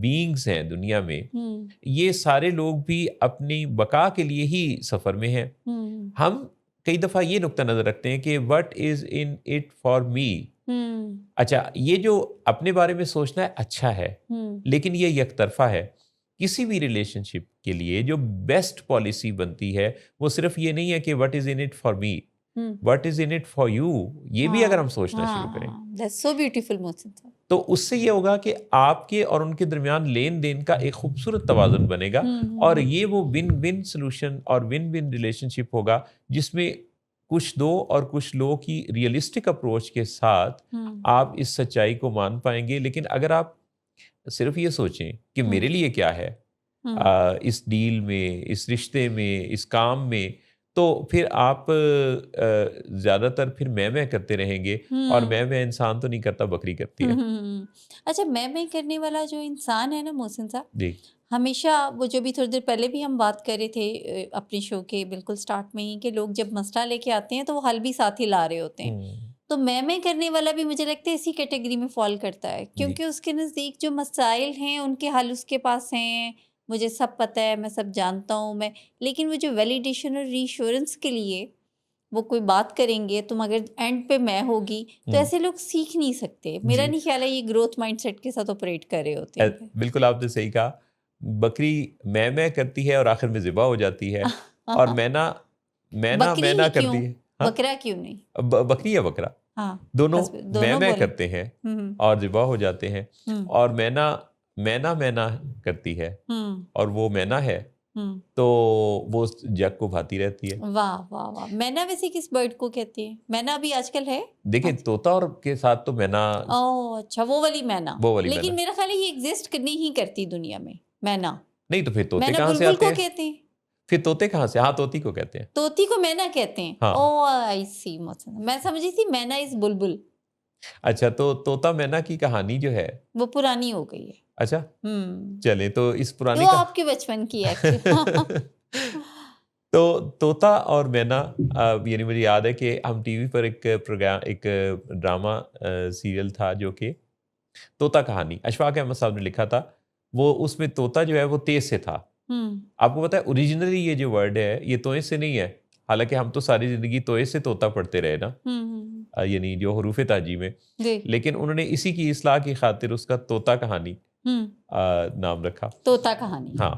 बीइंग्स हैं दुनिया में, हुँ, ये सारे लोग भी अपनी बका के लिए ही सफ़र में हैं। हुँ, हम कई दफ़ा ये नुक्ता नज़र रखते हैं कि what is in it for me. हुँ, अच्छा, ये जो अपने बारे में सोचना है अच्छा है, हुँ, लेकिन ये यकतरफ़ा है। किसी भी रिलेशनशिप के लिए जो बेस्ट पॉलिसी बनती है, वो सिर्फ़ ये नहीं है कि what is in it for me, hmm. What is in it for you, ये भी अगर हाँ, हम सोचना शुरू करें, हाँ, दैट्स सो ब्यूटीफुल मोहसिन साहब। तो उससे ये होगा कि आपके और उनके दरमियान लेन-देन का एक खूबसूरत तवाज़ुन बनेगा। हुँ, और हुँ, ये वो विन-विन सॉल्यूशन और विन-विन रिलेशनशिप होगा, जिसमें कुछ दो और कुछ लो की रियलिस्टिक अप्रोच के साथ हुँ, आप इस सच्चाई को मान पाएँगे। लेकिन अगर आप सिर्फ़ ये सोचें कि हुँ, मेरे लिए क्या है हुँ, इस डील में, इस रिश्ते में, इस काम में, तो फिर आप ज़्यादातर फिर मैं करते रहेंगे। और हुँ, मैं इंसान तो नहीं करता, बकरी करती हुँ, है। हुँ। अच्छा, मैं करने वाला जो इंसान है ना मोहसिन साहब, जी। हमेशा वो जो भी थोड़ी देर पहले भी हम बात कर रहे थे अपने शो के बिल्कुल स्टार्ट में ही, कि लोग जब मसला लेके आते हैं तो वो हल भी साथ ही ला रहे होते हैं। हुँ, तो मैं करने वाला भी मुझे लगता है इसी कैटेगरी में फ़ॉल करता है, जी। क्योंकि उसके नज़दीक जो मसाइल हैं उनके हल उसके पास हैं, मुझे सब पता है, मैं सब जानता हूँ मैं, लेकिन वो जो वैलिडेशन और रीअश्योरेंस के लिए वो कोई बात करेंगे, तुम अगर एंड पे मैं होगी, तो हुँ, ऐसे लोग सीख नहीं सकते। मेरा जी। नहीं ख्याल है ये ग्रोथ माइंडसेट के साथ ऑपरेट कर रहे होते हैं फिर। बिल्कुल आपने सही कहा। बकरी मैं करती है और आखिर में ज़िबा हो जाती है। और बकरी मैना ही क्यों? करती है। हाँ, बकरा क्यों नहीं? बकरी या बकरा, हाँ, दोनों बस दोनों मैं बोलें। करते हैं हुँ, और ज़िबा हो जाते हैं। हुँ, और मैना करती है हुँ, और वो मैना है, हुँ। तो वो उस जग को भाती रहती है। वाह, वाह, वाह! मैना वैसे किस बर्ड को कहते हैं? मैना अभी आजकल है? देखिए, आज तोता और के साथ तो मैना, ओह! अच्छा, वो वाली मैना। वो वाली लेकिन मैना। मेरा ख़्याल है ये एग्ज़िस्ट नहीं करती दुनिया में, मैना। नहीं तो फिर तोते मैना कहाँ से बुलबुल आते को हैं? कहते हैं, फिर तोते कहाँ से? हाँ, तोती को कहते हैं। तोती को मैना कहते हैं। हाँ। ओह! आई सी मैं समझी थी मैना इज़ बुलबुल, अच्छा, तो तोता मैना की कहानी जो है, वो पुरानी हो गई है। अच्छा, हुँ, चलें तो इस वो पुरानी का आपके बचपन की है एक्चुअली। तो तोता और मैना, यानी मुझे याद है कि हम टीवी पर एक ड्रामा सीरियल था जो कि तोता कहानी, अशफाक अहमद साहब ने लिखा था। वो उसमें तोता जो है वो तेज़ से था। हुँ, आपको पता है ओरिजिनली ये जो वर्ड है ये तोए से नहीं है। हालाँकि हम तो सारी ज़िंदगी तोए से तोता पढ़ते रहे ना, हुँ, हुँ, यानी जो हरूफ़ ताजी में। जी, लेकिन उन्होंने इसी की इस्लाह की खातिर उसका तोता कहानी हुँ, नाम रखा। तोता कहानी। हाँ,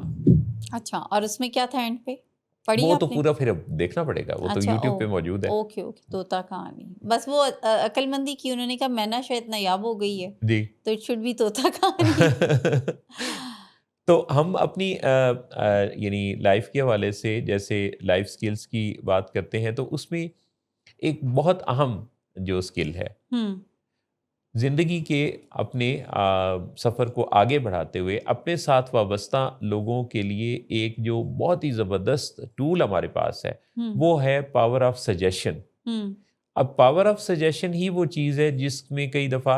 अच्छा, और उसमें क्या था एंड पे? पढ़ी वो तो आपने? पूरा फिर अब देखना पड़ेगा, वो तो अच्छा, यूट्यूब पे ओ, मौजूद है। ओके ओके, तोता कहानी, बस वो अक्लमंदी की, उन्होंने कहा मैना शायद नायाब हो गई है, जी। तो इट शुड बी तोता कहानी। तो हम अपनी यानी लाइफ के हवाले से जैसे लाइफ स्किल्स की बात करते हैं, तो उसमें एक बहुत अहम जो स्किल है हम्म ज़िंदगी के अपने सफ़र को आगे बढ़ाते हुए अपने साथ वाबस्ता लोगों के लिए एक जो बहुत ही ज़बरदस्त टूल हमारे पास है, हम्म वो है पावर ऑफ सजेशन। हम्म अब पावर ऑफ सजेशन ही वो चीज़ है जिसमें कई दफ़ा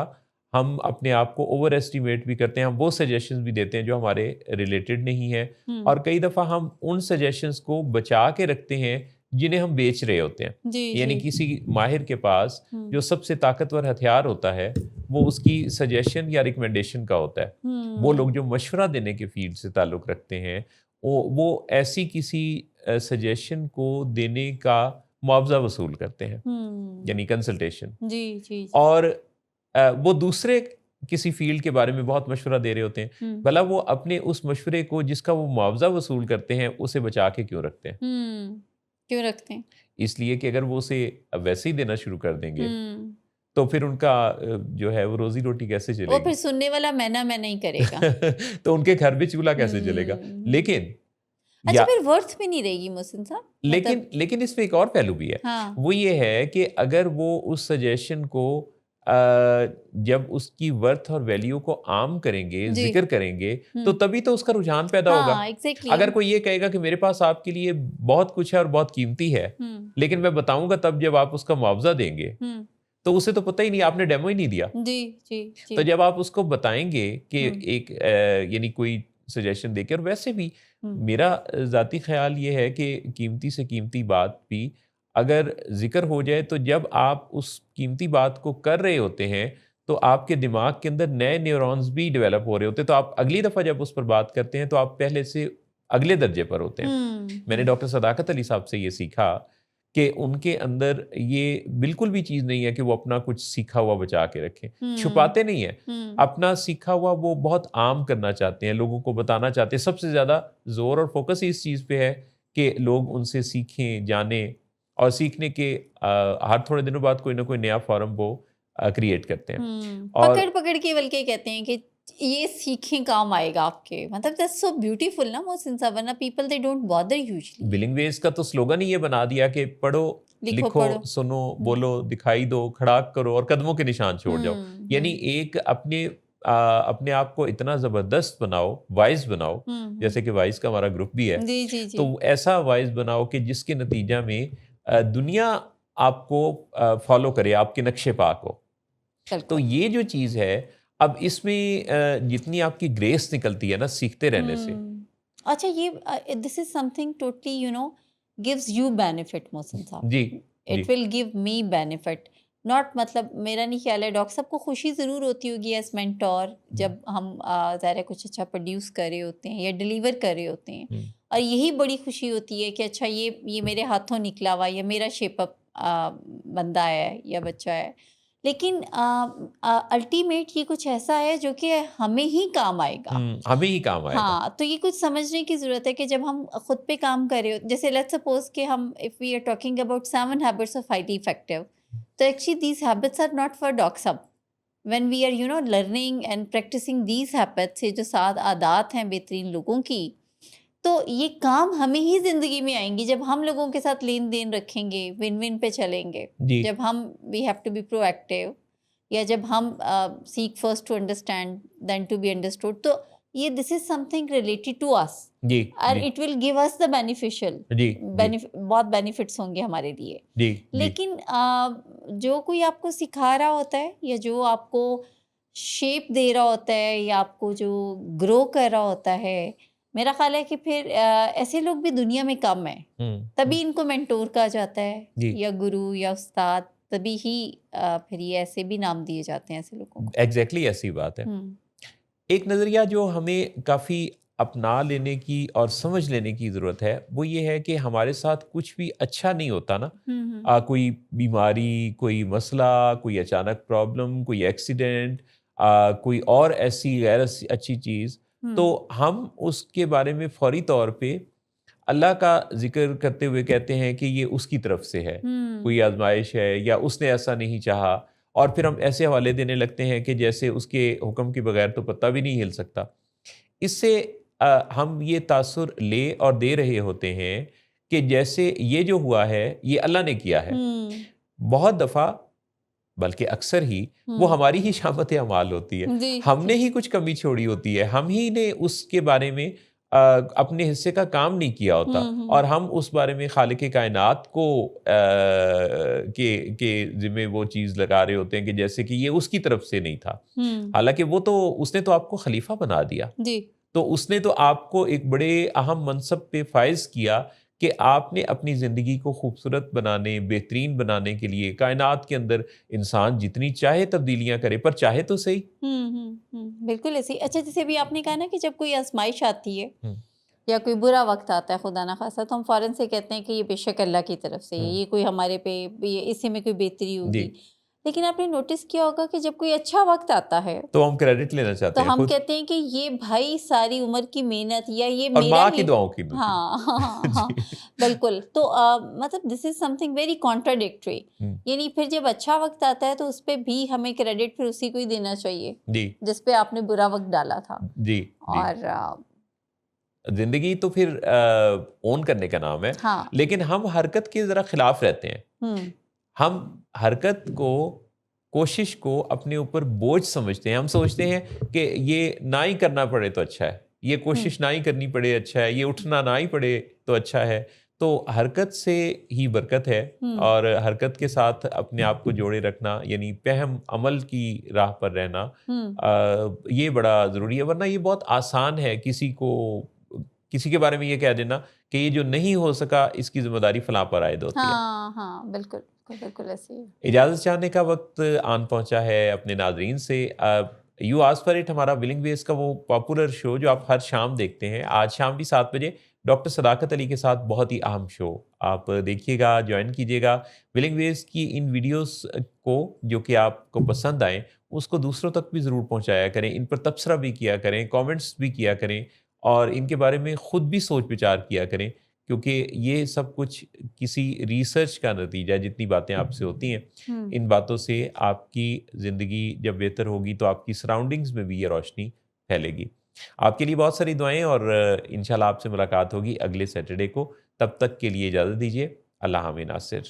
हम अपने आप को ओवर एस्टिमेट भी करते हैं, हम वो सजेशंस भी देते हैं जो हमारे रिलेटेड नहीं है, हम्म और कई दफ़ा हम उन सजेशंस को बचा के रखते हैं जिन्हें हम बेच रहे होते हैं। जी यानी जी किसी माहिर के पास हम्म जो सबसे ताकतवर हथियार होता है वो उसकी सजेशन या रिकमेंडेशन का होता है। वो लोग जो मशवरा देने के फील्ड से ताल्लुक़ रखते हैं, वो ऐसी किसी सजेशन को देने का मुआवजा वसूल करते हैं, यानी कंसल्टेशन। जी जी जी और वो दूसरे किसी फील्ड के बारे में बहुत मशवरा दे रहे होते हैं, हम्म भला वो अपने उस मशवरे को जिसका वो मुआवजा वसूल करते हैं उसे बचा के क्यों रखते हैं? क्यों रखते हैं? इसलिए कि अगर वो उसे वैसे ही देना शुरू कर देंगे हम्म तो फिर उनका जो है वो रोजी रोटी कैसे वो चलेगी? फिर सुनने वाला मैं नहीं करेगा। तो उनके घर में चूल्हा कैसे चलेगा? लेकिन अच्छा, या फिर वर्थ भी नहीं रहेगी मोहसिन साहब, लेकिन मतलब लेकिन इसमें एक और पहलू भी है। हाँ वो ये है कि अगर वो उस सजेशन को जब उसकी वर्थ और वैल्यू को आम करेंगे, जी जिक्र करेंगे, तो हम्म तभी तो उसका रुझान पैदा होगा। हाँ एग्जैक्टली अगर कोई ये कहेगा कि मेरे पास आपके लिए बहुत कुछ है और बहुत कीमती है, लेकिन मैं बताऊंगा तब जब आप उसका मुआवजा देंगे, हम्म तो उसे तो पता ही नहीं, आपने डेमो ही नहीं दिया। जी जी जी तो जब आप उसको बताएंगे कि हम्म एक यानी कोई सजेशन देके, और वैसे भी हम्म मेरा ज़ाती ख़्याल ये है कि कीमती से कीमती बात भी अगर ज़िक्र हो जाए, तो जब आप उस कीमती बात को कर रहे होते हैं तो आपके दिमाग के अंदर नए न्यूरॉन्स भी डेवलप हो रहे होते हैं, तो आप अगली दफ़ा जब उस पर बात करते हैं तो आप पहले से अगले दर्जे पर होते हैं। मैंने डॉक्टर सदाकत अली साहब से ये सीखा कि उनके अंदर ये बिल्कुल भी चीज़ नहीं है कि वो अपना कुछ सीखा हुआ बचा के रखें, छुपाते नहीं हैं। अपना सीखा हुआ वो बहुत आम करना चाहते हैं, लोगों को बताना चाहते हैं। सबसे ज़्यादा ज़ोर और फोकस इस चीज़ पे है कि लोग उनसे सीखें, जानें, और सीखने के हर थोड़े दिनों बाद कोई ना कोई नया फॉरम वो क्रिएट करते हैं। और पकड़ पकड़ के बल्कि कहते हैं कि ये सीखें काम आएगा आपके, मतलब दैट्स सो ब्यूटीफुल ना मोहसिन साहब, वरना people they don't bother usually. Willing Ways का तो स्लोगन ही ये बना दिया कि पढ़ो, लिखो, लिखो, पढ़ो। सुनो, बोलो, दिखाई दो, खड़ाक करो और कदमों के निशान छोड़ जाओ। यानी एक अपने आप को इतना ज़बरदस्त बनाओ, वाइज बनाओ, जैसे कि वाइज का हमारा ग्रुप भी है, जी जी जी तो ऐसा वाइज बनाओ कि जिसके नतीजा में दुनिया आपको फॉलो करे, आपके नक्शे पा को। तो बिल्कुल। ये जो चीज़ है, अब इसमें जितनी आपकी ग्रेस निकलती है ना सीखते रहने से। अच्छा, ये this is something totally gives you benefit Mohsin साहब, जी जी it will give me benefit, not, मतलब मेरा नहीं ख्याल है, डॉक्टर साहब को खुशी ज़रूर होती होगी एज मेंटोर जब हम ज़ाहिर है कुछ अच्छा प्रोड्यूस कर रहे होते हैं या डिलीवर कर रहे होते हैं, और यही बड़ी खुशी होती है कि अच्छा ये मेरे हाथों निकला हुआ, या मेरा शेपअप बंदा है या बच्चा है, लेकिन अल्टीमेट ये कुछ ऐसा है जो कि हमें ही काम आएगा। हमें ही काम आएगा। हाँ, तो ये कुछ समझने की ज़रूरत है कि जब हम खुद पे काम कर रहे हो, जैसे लेट्स सपोज कि हम if we are talking about 7 habits of highly effective, तो actually these habits are not for doctor साहब। When we are learning and practising these habits, ये जो 7 आदत हैं बेहतरीन लोगों की, तो ये काम हमें ही ज़िंदगी में आएंगी जब हम लोगों के साथ लेन देन रखेंगे, विन विन पे चलेंगे, जी जब हम we have to be proactive, या जब हम seek first to understand then to be understood, तो ये this is something related to us जी और जी it will give us the beneficial, जी बहुत बेनिफिट्स होंगे हमारे लिए। जी जी लेकिन जो कोई आपको सिखा रहा होता है या जो आपको शेप दे रहा होता है या आपको जो ग्रो कर रहा होता है, मेरा ख्याल है कि फिर ऐसे लोग भी दुनिया में कम हैं, तभी इनको मेंटोर कहा जाता है जी या गुरु या उस्ताद, तभी ही फिर ये ऐसे भी नाम दिए जाते हैं ऐसे लोगों को। एग्जैक्टली ऐसी बात है। हम्म एक नज़रिया जो हमें काफ़ी अपना लेने की और समझ लेने की ज़रूरत है, वो ये है कि हमारे साथ कुछ भी अच्छा नहीं होता ना, कोई बीमारी, कोई मसला, कोई अचानक प्रॉब्लम, कोई एक्सीडेंट, कोई और ऐसी गैर अच्छी चीज़, तो हम उसके बारे में फौरी तौर पे अल्लाह का जिक्र करते हुए कहते हैं कि ये उसकी तरफ से है, कोई आजमाइश है या उसने ऐसा नहीं चाहा, और फिर हम ऐसे हवाले देने लगते हैं कि जैसे उसके हुक्म के बगैर तो पत्ता भी नहीं हिल सकता। इससे हम ये तासुर ले और दे रहे होते हैं कि जैसे ये जो हुआ है ये अल्लाह ने किया है। बहुत दफ़ा, बल्कि अक्सर ही, वो हमारी ही शामत अमाल होती है, जी हमने ही कुछ कमी छोड़ी होती है, हम ही ने उसके बारे में अपने हिस्से का काम नहीं किया होता, और हम उस बारे में खालिक कायनात को के जिम्मे वो चीज़ लगा रहे होते हैं कि जैसे कि ये उसकी तरफ से नहीं था। हालांकि वो तो उसने तो आपको खलीफा बना दिया, जी तो उसने तो आपको एक बड़े अहम मनसब पे फाइज किया कि आपने अपनी ज़िंदगी को खूबसूरत बनाने, बेहतरीन बनाने के लिए कायनात के अंदर इंसान जितनी चाहे तब्दीलियां करे, पर चाहे तो सही। बिल्कुल ऐसे ही। अच्छा, जैसे अभी आपने कहा ना कि जब कोई आजमाइश आती है हम्म, या कोई बुरा वक्त आता है, खुदा ना खासा, तो हम फौरन से कहते हैं कि ये बेशक अल्लाह की तरफ से है, ये कोई हमारे पे, ये इससे में कोई बेहतरी होगी। लेकिन आपने नोटिस किया होगा कि जब कोई अच्छा वक्त आता है तो हम क्रेडिट लेना चाहते तो हैं हम खुद, कहते हैं कि ये भाई सारी उम्र की मेहनत या ये और मेरा माँ ही। की दुआओं की हाँ हाँ हाँ जी। बिल्कुल। तो मतलब this is something very contradictory. यानी फिर जब अच्छा वक्त आता है तो उस पर भी हमें क्रेडिट फिर उसी को ही देना चाहिए जी जिस पे आपने बुरा वक्त डाला था। जी। और जिंदगी तो फिर ओन करने का नाम है, हाँ। लेकिन हम हरकत के ज़रा खिलाफ रहते हैं। हम हरकत को, कोशिश को अपने ऊपर बोझ समझते हैं। हम सोचते हैं कि ये ना ही करना पड़े तो अच्छा है, ये कोशिश ना ही करनी पड़े अच्छा है, ये उठना ना ही पड़े तो अच्छा है। तो हरकत से ही बरकत है, और हरकत के साथ अपने आप को जोड़े रखना, यानी पहम अमल की राह पर रहना, ये बड़ा ज़रूरी है। वरना ये बहुत आसान है किसी के बारे में ये कह देना कि ये जो नहीं हो सका इसकी जिम्मेदारी फलां पर आयद होती है। हाँ हाँ बिल्कुल बिल्कुल ऐसे ही। इजाज़त चाहने का वक्त आन पहुंचा है अपने नाजरीन से। यू आस्क फॉर इट हमारा विलिंग वेज का वो पॉपुलर शो जो आप हर शाम देखते हैं, आज शाम भी 7 बजे डॉक्टर सदाकत अली के साथ बहुत ही अहम शो आप देखिएगा, ज्वाइन कीजिएगा। विलिंग वेज की इन वीडियोस को जो कि आपको पसंद आए उसको दूसरों तक भी ज़रूर पहुंचाया करें, इन पर तबसरा भी किया करें, कमेंट्स भी किया करें, और इनके बारे में ख़ुद भी सोच विचार किया करें, क्योंकि ये सब कुछ किसी रिसर्च का नतीजा है। जितनी बातें आपसे होती हैं, इन बातों से आपकी ज़िंदगी जब बेहतर होगी तो आपकी सराउंडिंग्स में भी ये रोशनी फैलेगी। आपके लिए बहुत सारी दुआएं, और इंशाल्लाह आपसे मुलाकात होगी अगले सैटरडे को। तब तक के लिए इजाज़त दीजिए। अल्लाह हामिद नासिर।